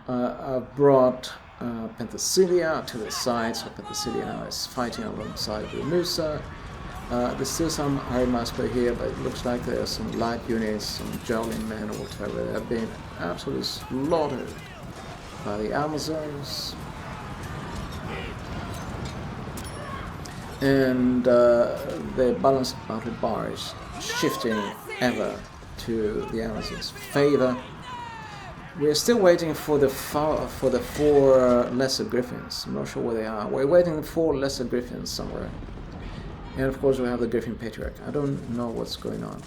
Speaker 1: I've brought Penthesilea to the side, so Penthesilea now is fighting alongside Grimboosa. There's still some Arimaspoi here, but it looks like there are some light units, some javelin men or whatever. They have been absolutely slaughtered by the Amazons. And the balance of battle bar is shifting ever to the Amazons' favor. We're still waiting for the 4 lesser Griffins. I'm not sure where they are. We're waiting for 4 lesser Griffins somewhere. And of course we have the Griffin Patriarch. I don't know what's going on.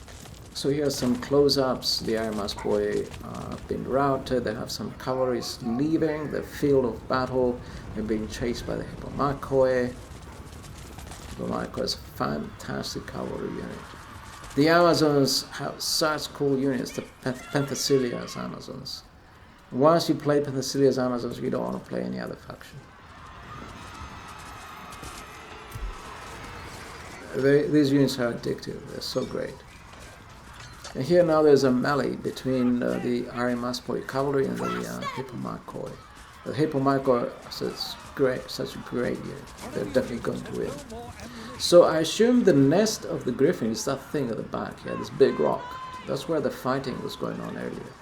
Speaker 1: So here are some close-ups. The Arimaspoi have been routed. They have some cavalry leaving the field of battle. They're being chased by the Hippomachoi. Hippomachoi is a fantastic cavalry unit. The Amazons have such cool units, the Penthesilea's Amazons. Once you play Penthesilea's Amazons, you don't want to play any other faction. These units are addictive. They're so great. And here now there's a melee between the Arimaspoi cavalry and the Hippomachoi. The Hippomachoi is such a great unit. They're definitely going to win. So I assume the nest of the Griffin is that thing at the back here, this big rock. That's where the fighting was going on earlier.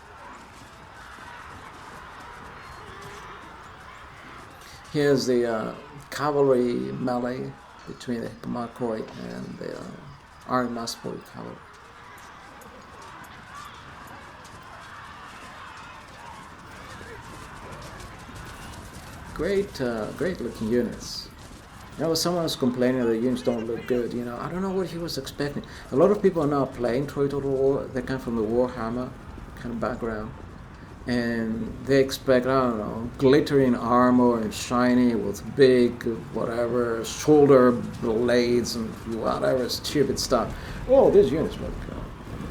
Speaker 1: Here's the cavalry melee between the Arimaspoi and the Arimaspoi cavalry. Great looking units. You know, someone was complaining that the units don't look good. You know, I don't know what he was expecting. A lot of people are now playing Troy Total War. They come from the Warhammer kind of background, and they expect, I don't know, glittering armor and shiny with big whatever shoulder blades and whatever stupid stuff. Oh, these units look,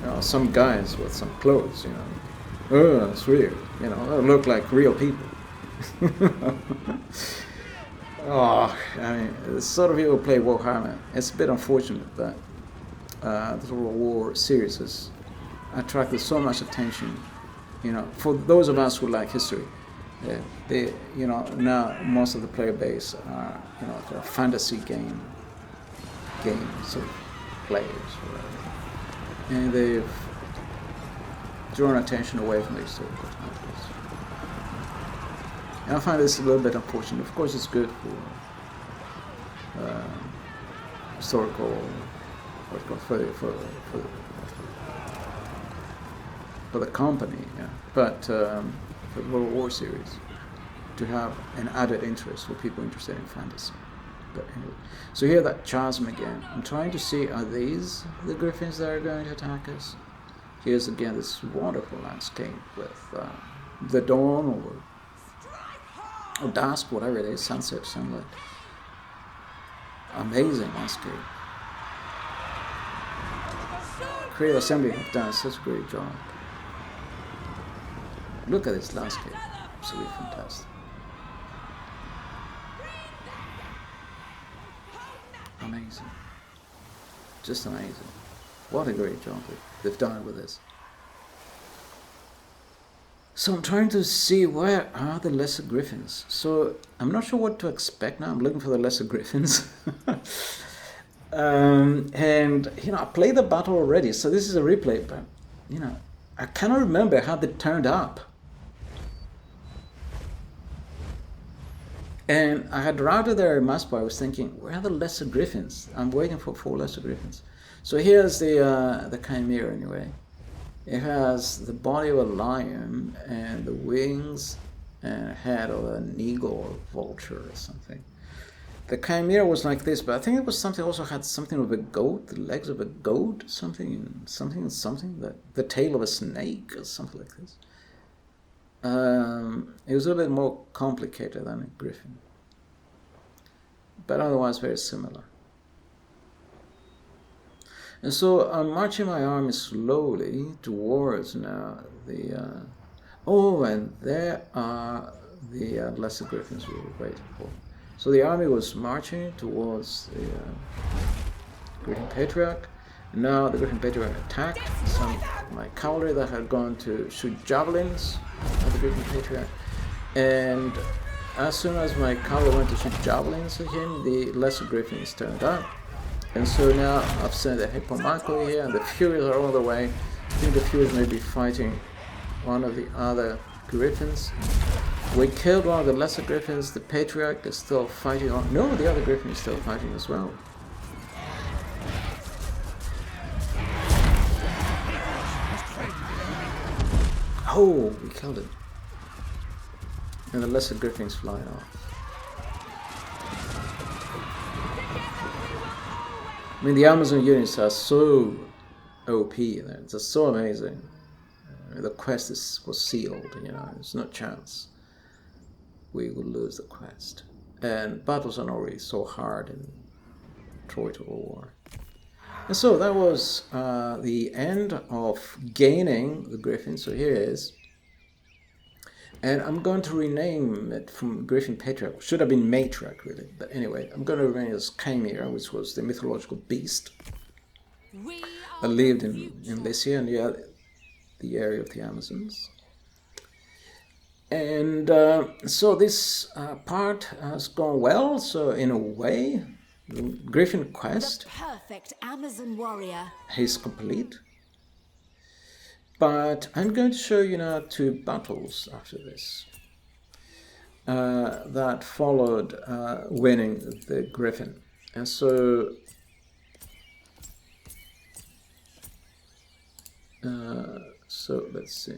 Speaker 1: you know, some guys with some clothes. You know, oh, it's weird. You know, they look like real people. Oh, I mean, the sort of people who play Warhammer, it's a bit unfortunate that the Total War series has attracted so much attention. You know, for those of us who like history, they, you know, now most of the player base are, you know, kind of fantasy games of players, whatever. And they've drawn attention away from the historical titles. And I find this a little bit unfortunate. Of course, it's good for historical, for the company, yeah. But for the World War series, to have an added interest for people interested in fantasy. But anyway, so here that chasm again. I'm trying to see, are these the Griffins that are going to attack us? Here's again this wonderful landscape with the dawn or dusk, whatever it is, sunset, sunlight. Amazing landscape. Creative Assembly have done such a great job. Look at this landscape, absolutely fantastic. Amazing. Just amazing. What a great job they've done with this. So I'm trying to see where are the lesser griffins. So I'm not sure what to expect now. I'm looking for the lesser griffins. And, you know, I played the battle already, so this is a replay, but, you know, I cannot remember how they turned up. And I had routed the Arimaspoi. I was thinking, where are the lesser griffins? I'm waiting for 4 lesser griffins. So here's the chimera anyway. It has the body of a lion and the wings and head of an eagle or vulture or something. The chimera was like this, but I think it was something, also had something of a goat, the legs of a goat, something, that the tail of a snake or something like this. It was a little bit more complicated than a griffin, but otherwise very similar. And so I'm marching my army slowly towards now the... oh, and there are the lesser griffins we were waiting for. So the army was marching towards the Griffin Patriarch. Now the Griffin Patriarch attacked some of my cavalry that had gone to shoot javelins at the Griffin Patriarch. And as soon as my cavalry went to shoot javelins at him, the lesser griffins turned up. And so now I've sent the Arimaspoi here, and the Furies are all the way. I think the Furies may be fighting one of the other Griffins. We killed one of the lesser Griffins. The Patriarch is still fighting on. No, the other Griffin is still fighting as well. Oh, we killed it. And the lesser Griffins flying off. I mean, the Amazon units are so OP, it's just so amazing. The quest was sealed, you know, there's no chance we will lose the quest. And battles are already so hard in Troy Total War. And so that was the end of gaining the Griffin. So here it is. And I'm going to rename it from Griffin Patriarch. Should have been Matriarch, really. But anyway, I'm going to rename it as Chimera, which was the mythological beast that lived in Lycia and the area of the Amazons. And so this part has gone well. So in a way, the Griffin Quest,
Speaker 2: the perfect Amazon warrior,
Speaker 1: is complete. But I'm going to show you now 2 battles after this. that followed winning the Griffin. And so let's see.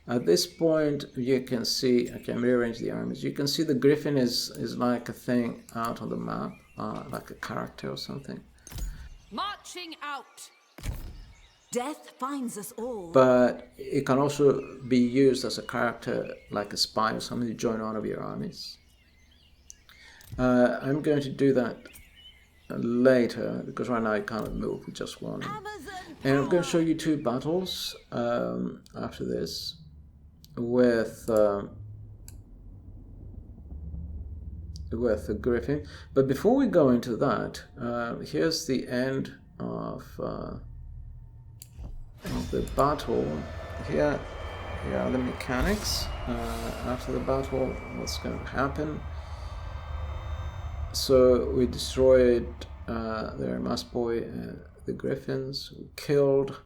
Speaker 1: At this point, you can see, I can rearrange the armies. You can see the Griffin is like a thing out on the map, like a character or something.
Speaker 2: Marching out. Death finds us all.
Speaker 1: But it can also be used as a character, like a spy or something, to join one of your armies. I'm going to do that later, because right now I can't move with just one. And I'm going to show you two battles after this with the Griffin. But before we go into that, here's the end of the battle. Here are the mechanics. After the battle, what's going to happen? So we destroyed the Arimaspoi and the Griffins. We killed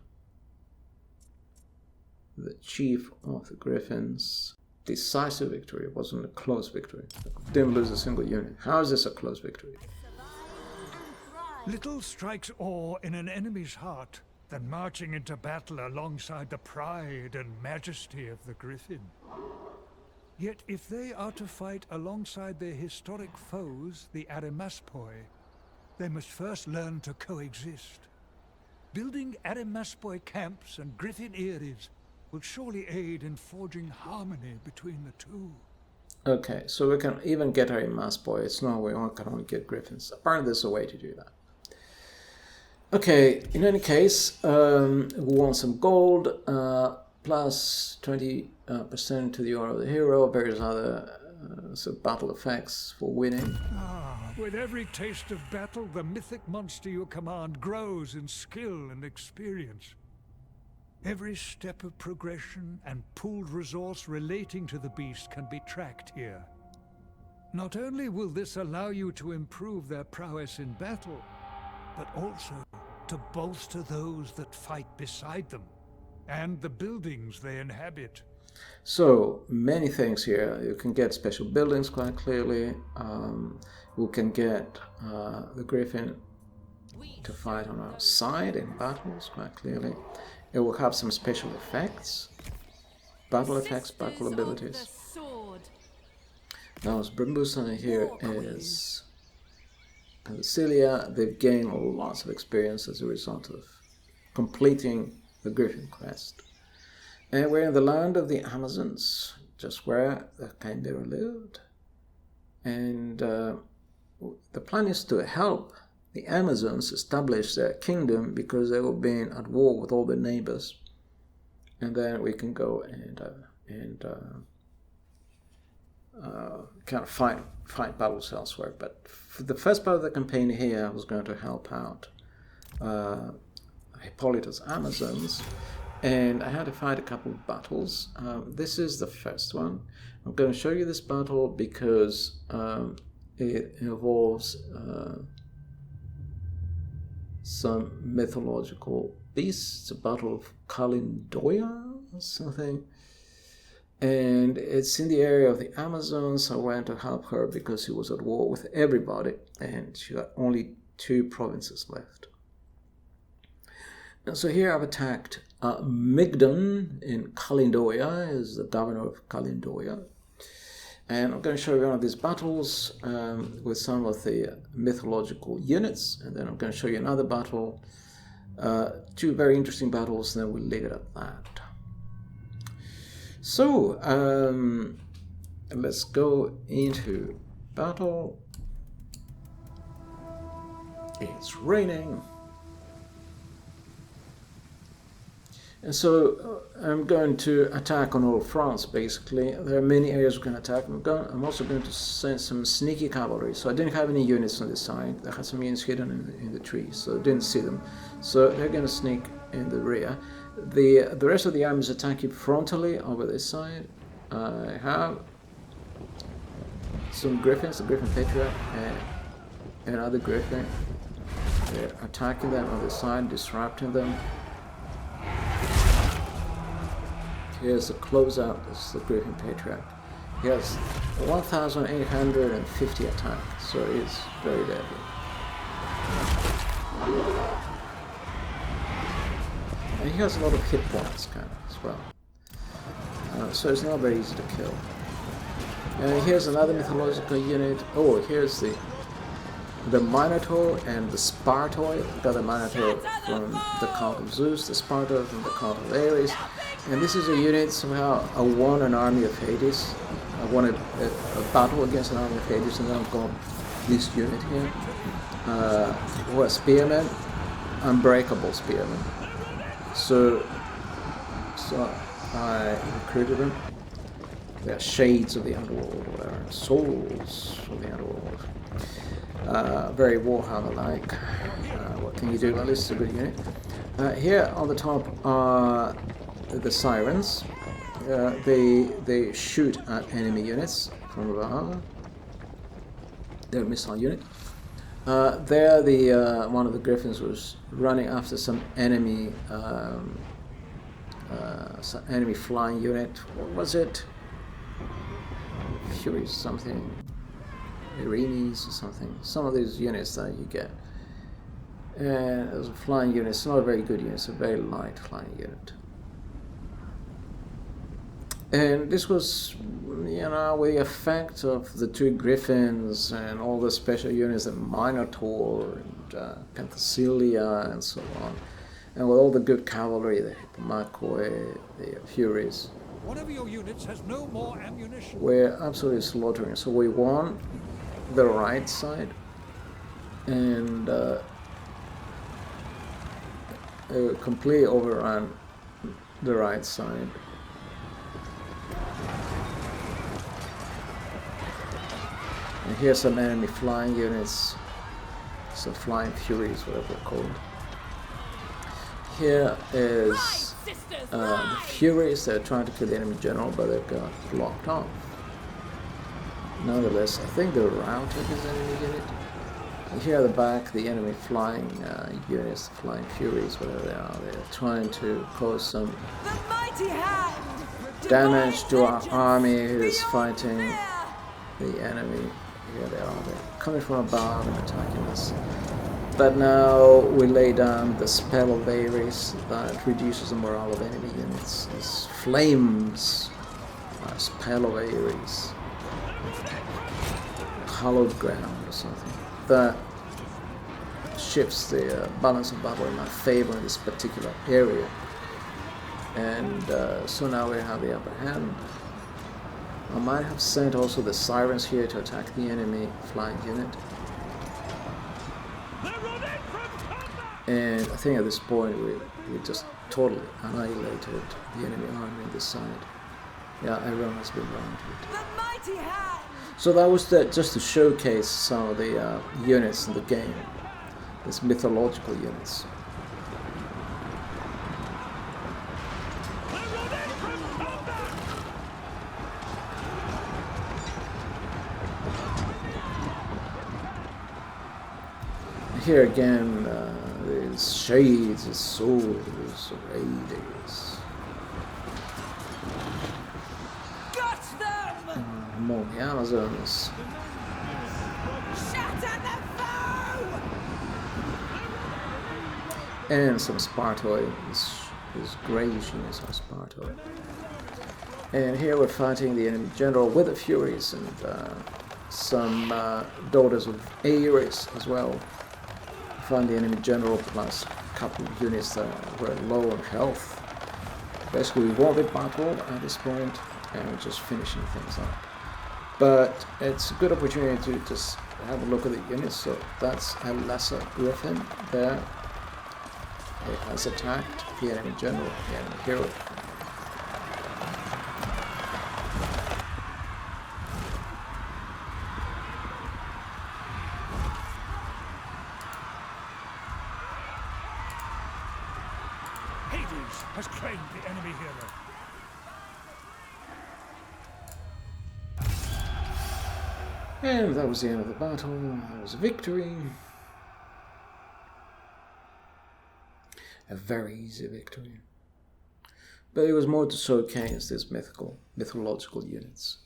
Speaker 1: the chief of the Griffins. Decisive victory. It wasn't a close victory. Didn't lose a single unit. How is this a close victory?
Speaker 3: Little strikes awe in an enemy's heart than marching into battle alongside the pride and majesty of the Griffin. Yet if they are to fight alongside their historic foes, the Arimaspoi, they must first learn to coexist. Building Arimaspoi camps and Griffin eyries will surely aid in forging harmony between the two.
Speaker 1: Okay, so we can even get Arimaspoi. It's not we can only get Griffins. Apparently there's a way to do that. Okay, in any case, we want some gold, plus 20% to the order of the hero, various other battle effects for winning.
Speaker 3: With every taste of battle, the mythic monster you command grows in skill and experience. Every step of progression and pooled resource relating to the beast can be tracked here. Not only will this allow you to improve their prowess in battle, but also to bolster those that fight beside them, and the buildings they inhabit.
Speaker 1: So, many things here. You can get special buildings quite clearly. We can get the Griffin to fight on our side in battles quite clearly. It will have some special effects. Battle effects, battle abilities. Now, Brimbusa here is Penthesilea. They've gained lots of experience as a result of completing the Griffin Quest. And we're in the land of the Amazons, just where the Chimera lived. And the plan is to help the Amazons establish their kingdom because they were being at war with all their neighbors. And then we can go and kind of fight battles elsewhere. But for the first part of the campaign here, I was going to help out Hippolyta's Amazons. And I had to fight a couple of battles. This is the first one. I'm going to show you this battle because it involves some mythological beasts. It's a battle of Kalindoya or something. And it's in the area of the Amazons. I went to help her because she was at war with everybody and she had only 2 provinces left. And so here I've attacked Mygdon in Kalindoya, is the governor of Kalindoya. And I'm going to show you one of these battles with some of the mythological units, and then I'm going to show you another battle, 2 very interesting battles, and then we'll leave it at that. So, let's go into battle. It's raining. And so I'm going to attack on all fronts, basically. There are many areas we can attack. I'm also going to send some sneaky cavalry. So I didn't have any units on this side. I had some units hidden in the trees, so I didn't see them. So they're going to sneak in the rear. The rest of the army is attacking frontally over this side. I have some Griffins, the Griffin Patriarch and another Griffin. They're attacking them on the side, disrupting them. Here's a closeout. This is the Griffin Patriarch. He has 1,850 attack, so it's very deadly. And he has a lot of hit points, kind of, as well. So it's not very easy to kill. And here's another mythological unit. Oh, here's the Minotaur and the Spartoi. We've got the Minotaur from the cult of Zeus, the Spartoi from the cult of Ares. And this is a unit, somehow I won an army of Hades. I won a battle against an army of Hades, and I've got this unit here. Who are spearmen, unbreakable spearmen. So I recruited them. They are shades of the underworld, or whatever, souls of the underworld. Very Warhammer-like. What can you do? Well, this is a good unit. Here on the top are the sirens. They shoot at enemy units from above. They're a missile unit. There, one of the Griffins was running after some enemy flying unit. What was it? Furies something. Arimaspoi or something. Some of these units that you get. And it was a flying unit. It's not a very good unit. It's a very light flying unit. And this was, with the effect of the two Griffins and all the special units, the Minotaur and Penthesilea and so on. And with all the good cavalry, the Arimaspoi, the Furies.
Speaker 3: One of your units has no more ammunition.
Speaker 1: We're absolutely slaughtering. So we won the right side. And completely overran the right side. And here's some enemy flying units, so flying furies, whatever they're called. Here is the furies. They're trying to kill the enemy general, but they've got blocked off. Nonetheless, I think they're routed this enemy unit. And here at the back, the enemy flying units, flying furies, whatever they are, they're trying to cause some damage to our army who is fighting the enemy. Here they are, they're coming from above and attacking us. But now we lay down the spell of Ares that reduces the morale of enemy units. This flames, spell of Ares, hallowed ground or something, that shifts the balance of battle in my favor in this particular area. And so now we have the upper hand. I might have sent also the sirens here to attack the enemy flying unit. And I think at this point we just totally annihilated the enemy army on this side. Yeah, everyone has been routed. So that was just to showcase some of the units in the game. These mythological units. Here again, there's shades, there's souls of Hades.
Speaker 2: Got them!
Speaker 1: Among the Amazons.
Speaker 2: Shatter the foe!
Speaker 1: And some Spartoi, these greyish units are Spartoi. And here we're fighting the enemy general with the Furies and some daughters of Ares as well. Find the enemy general plus a couple of units that were low on health. Basically, we won the battle at this point, and we're just finishing things up. But it's a good opportunity to just have a look at the units. So that's a lesser Griffin there. It has attacked the enemy general, the enemy hero.
Speaker 3: Has claimed the enemy hero.
Speaker 1: And that was the end of the battle. That was a victory. A very easy victory. But it was more to showcase these mythological units.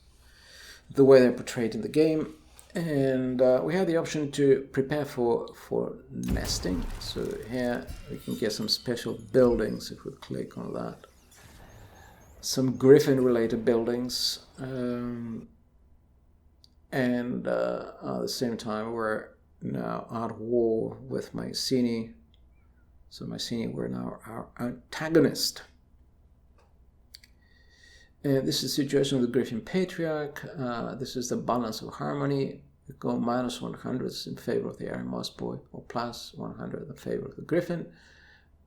Speaker 1: the way they're portrayed in the game. And we have the option to prepare for nesting. So here we can get some special buildings if we click on that. Some Griffin related buildings. And at the same time we're now at war with Mycenae. So Mycenae were now our antagonist. And this is the situation of the Griffin Patriarch. This is the balance of harmony. We go minus 100 in favor of the Arimaspoi, or plus 100 in favor of the Griffin.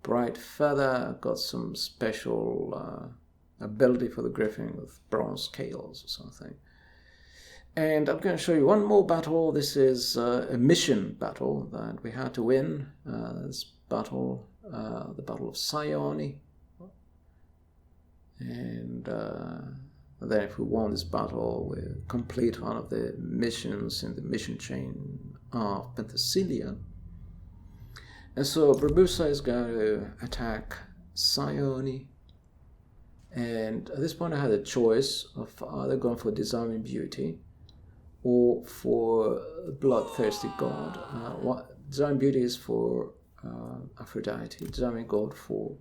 Speaker 1: Bright feather, got some special ability for the Griffin with bronze scales or something. And I'm going to show you one more battle. This is a mission battle that we had to win. This battle, the Battle of Sione. And then if we won this battle, we complete one of the missions in the mission chain of Penthesilea. And so Barbusa is going to attack Sione. And at this point I had a choice of either going for Disarming Beauty or for Bloodthirsty God. Disarming Beauty is for Aphrodite, Disarming God for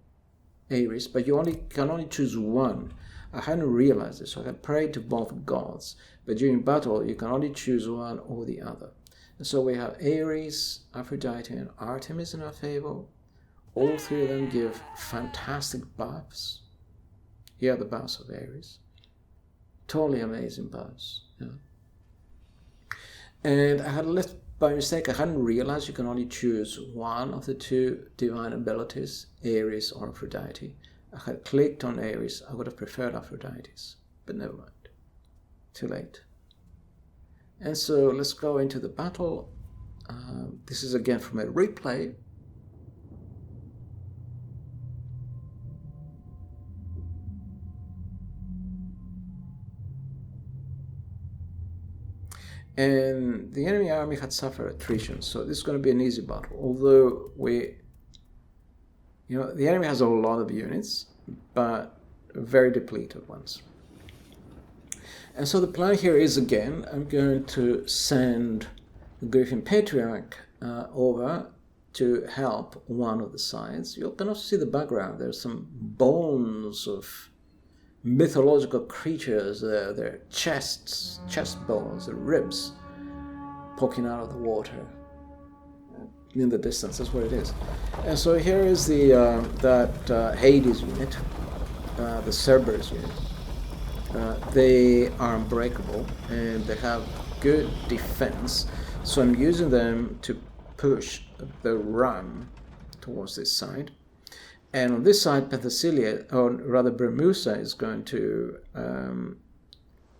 Speaker 1: Ares, but you can only choose one. I hadn't realized this, so I had prayed to both gods, but during battle you can only choose one or the other. And so we have Ares, Aphrodite, and Artemis in our favor. All three of them give fantastic buffs. Here are the buffs of Ares. Totally amazing buffs. Yeah. And I had left by mistake. I hadn't realized you can only choose one of the two divine abilities, Ares or Aphrodite. I had clicked on Ares. I would have preferred Aphrodite's, but never mind. Too late. And so let's go into the battle. This is again from a replay. And the enemy army had suffered attrition, so this is going to be an easy battle. Although the enemy has a lot of units, but very depleted ones. And so the plan here is, again, I'm going to send the Griffin Patriarch over to help one of the sides. You can also see the background. There's some bones of mythological creatures, their chests, chest bones, their ribs poking out of the water in the distance. That's what it is. And so here is that Hades unit, the Cerberus unit. They are unbreakable and they have good defense. So I'm using them to push the ram towards this side. And on this side, Penthesilea, or rather Bermusa, is going to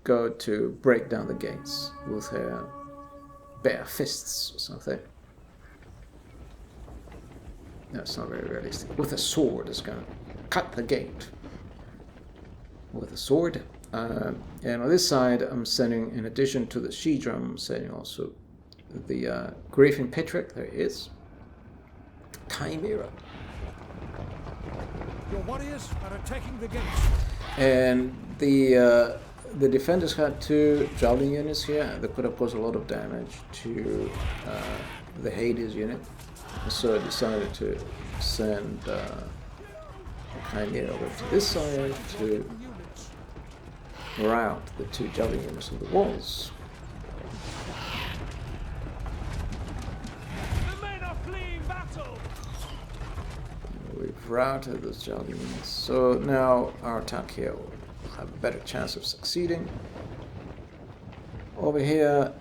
Speaker 1: go to break down the gates with her bare fists or something. That's not very realistic. With a sword, it's going to cut the gate with a sword. And on this side, I'm sending, in addition to the she-drum, I'm sending also the Griffin Patriarch. There it is. Chimera.
Speaker 3: Your warriors are attacking the gates.
Speaker 1: And the defenders had two javelin units here that could have caused a lot of damage to the Hades unit. So I decided to send Chimera over to this side to rout the two javelin units on the walls.
Speaker 2: The men are fleeing battle.
Speaker 1: We've routed those javelin units. So now our attack here will have a better chance of succeeding. Over here,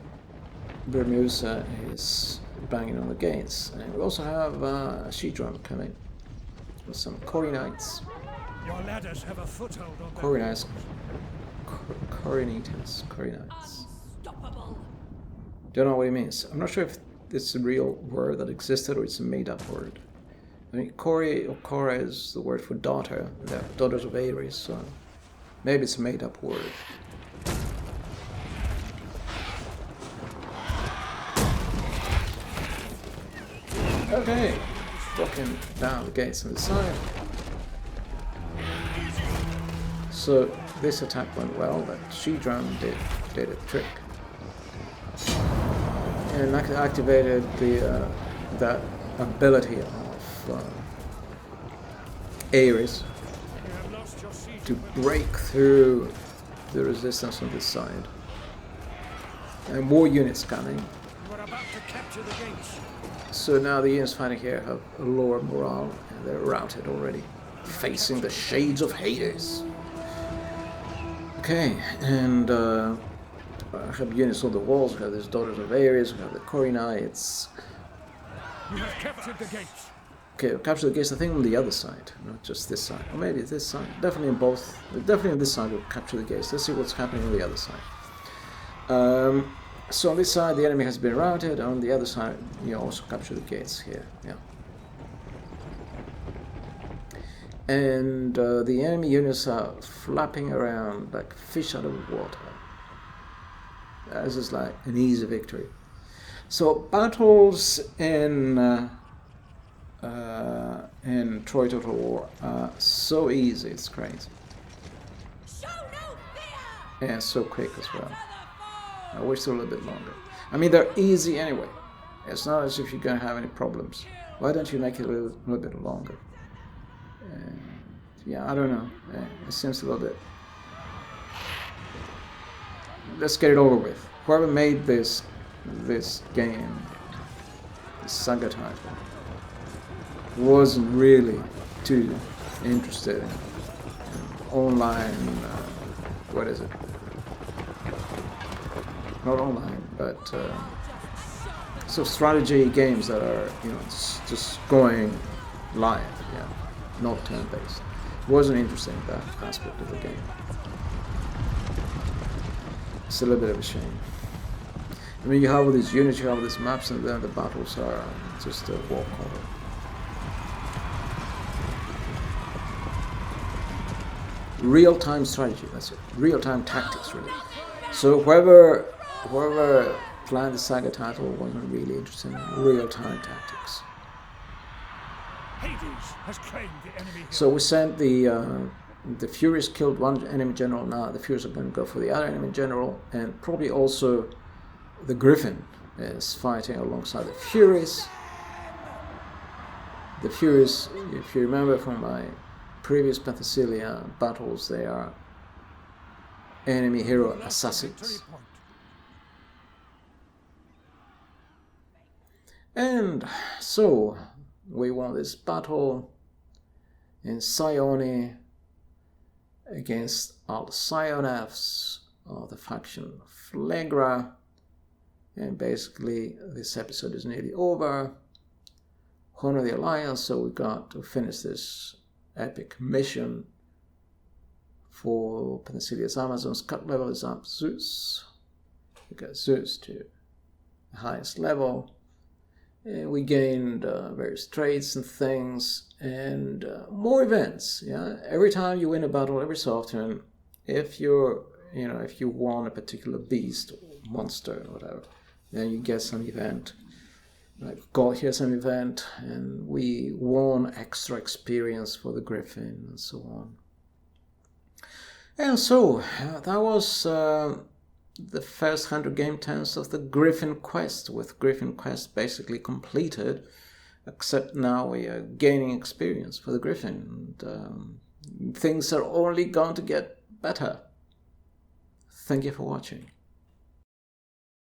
Speaker 1: Bermusa is banging on the gates. And we also have a she-drum coming with some Cori Knights.
Speaker 3: Your ladders have a foothold on
Speaker 1: Cori Knights. Cori Knights.
Speaker 2: Unstoppable.
Speaker 1: Don't know what it means. I'm not sure if it's a real word that existed or it's a made-up word. I mean, Cori or Cora is the word for daughter. They're daughters of Ares, so maybe it's a made-up word. Okay, broken down the gates on the side. So this attack went well, but She-Drum did a trick. And activated the that ability of Ares to break through the resistance on this side. And more units coming. So now the units fighting here have a lower morale and they're routed already, facing the shades of Hades. Okay, and I have units on the walls. We have these Daughters of Ares, we have the Corinites.
Speaker 3: You have captured the gates.
Speaker 1: Okay, capture the gates, I think on the other side, not just this side. Or maybe this side. Definitely in both. Definitely on this side we'll capture the gates. Let's see what's happening on the other side. So on this side the enemy has been routed. On the other side you also capture the gates here. Yeah. And the enemy units are flapping around like fish out of water. This is like an easy victory. So battles in Troy Total War are so easy, it's crazy. And so quick as well. I wish they were a little bit longer. I mean, they're easy anyway. It's not as if you're going to have any problems. Why don't you make it a little bit longer? Yeah, I don't know. It seems a little bit. Let's get it over with. Whoever made this game, this saga title, wasn't really too interested in online. What is it? Not online, but so strategy games that are just going live. Yeah, not turn-based. Wasn't interested in that aspect of the game. It's a little bit of a shame. I mean, you have all these units, you have all these maps, and then the battles are just a walkover. Real-time strategy, that's it. Real-time tactics, really. So whoever planned the saga title wasn't really interested in real-time tactics.
Speaker 3: Hades has claimed the enemy.
Speaker 1: So we sent the Furies killed one enemy general. Now the Furies are going to go for the other enemy general, and probably also the Griffin is fighting alongside the Furies. The Furies, if you remember from my previous Penthesilea battles, they are enemy hero assassins. And so we won this battle in Sione against Alcyonefs of the faction Phlegra. And basically this episode is nearly over. Honor the Alliance, so we got to finish this epic mission for Penthesilea's Amazons. Cut level is up Zeus. We got Zeus to the highest level. And we gained various traits and things and more events. Yeah, every time you win a battle, every so often, if you won a particular beast or monster or whatever, then you get some event. Like God, here's an event, and we won extra experience for the Griffin and so on. And so that was the first 100 game turns of the Griffin Quest, with Griffin Quest basically completed, except now we are gaining experience for the Griffin. And things are only going to get better. Thank you for watching.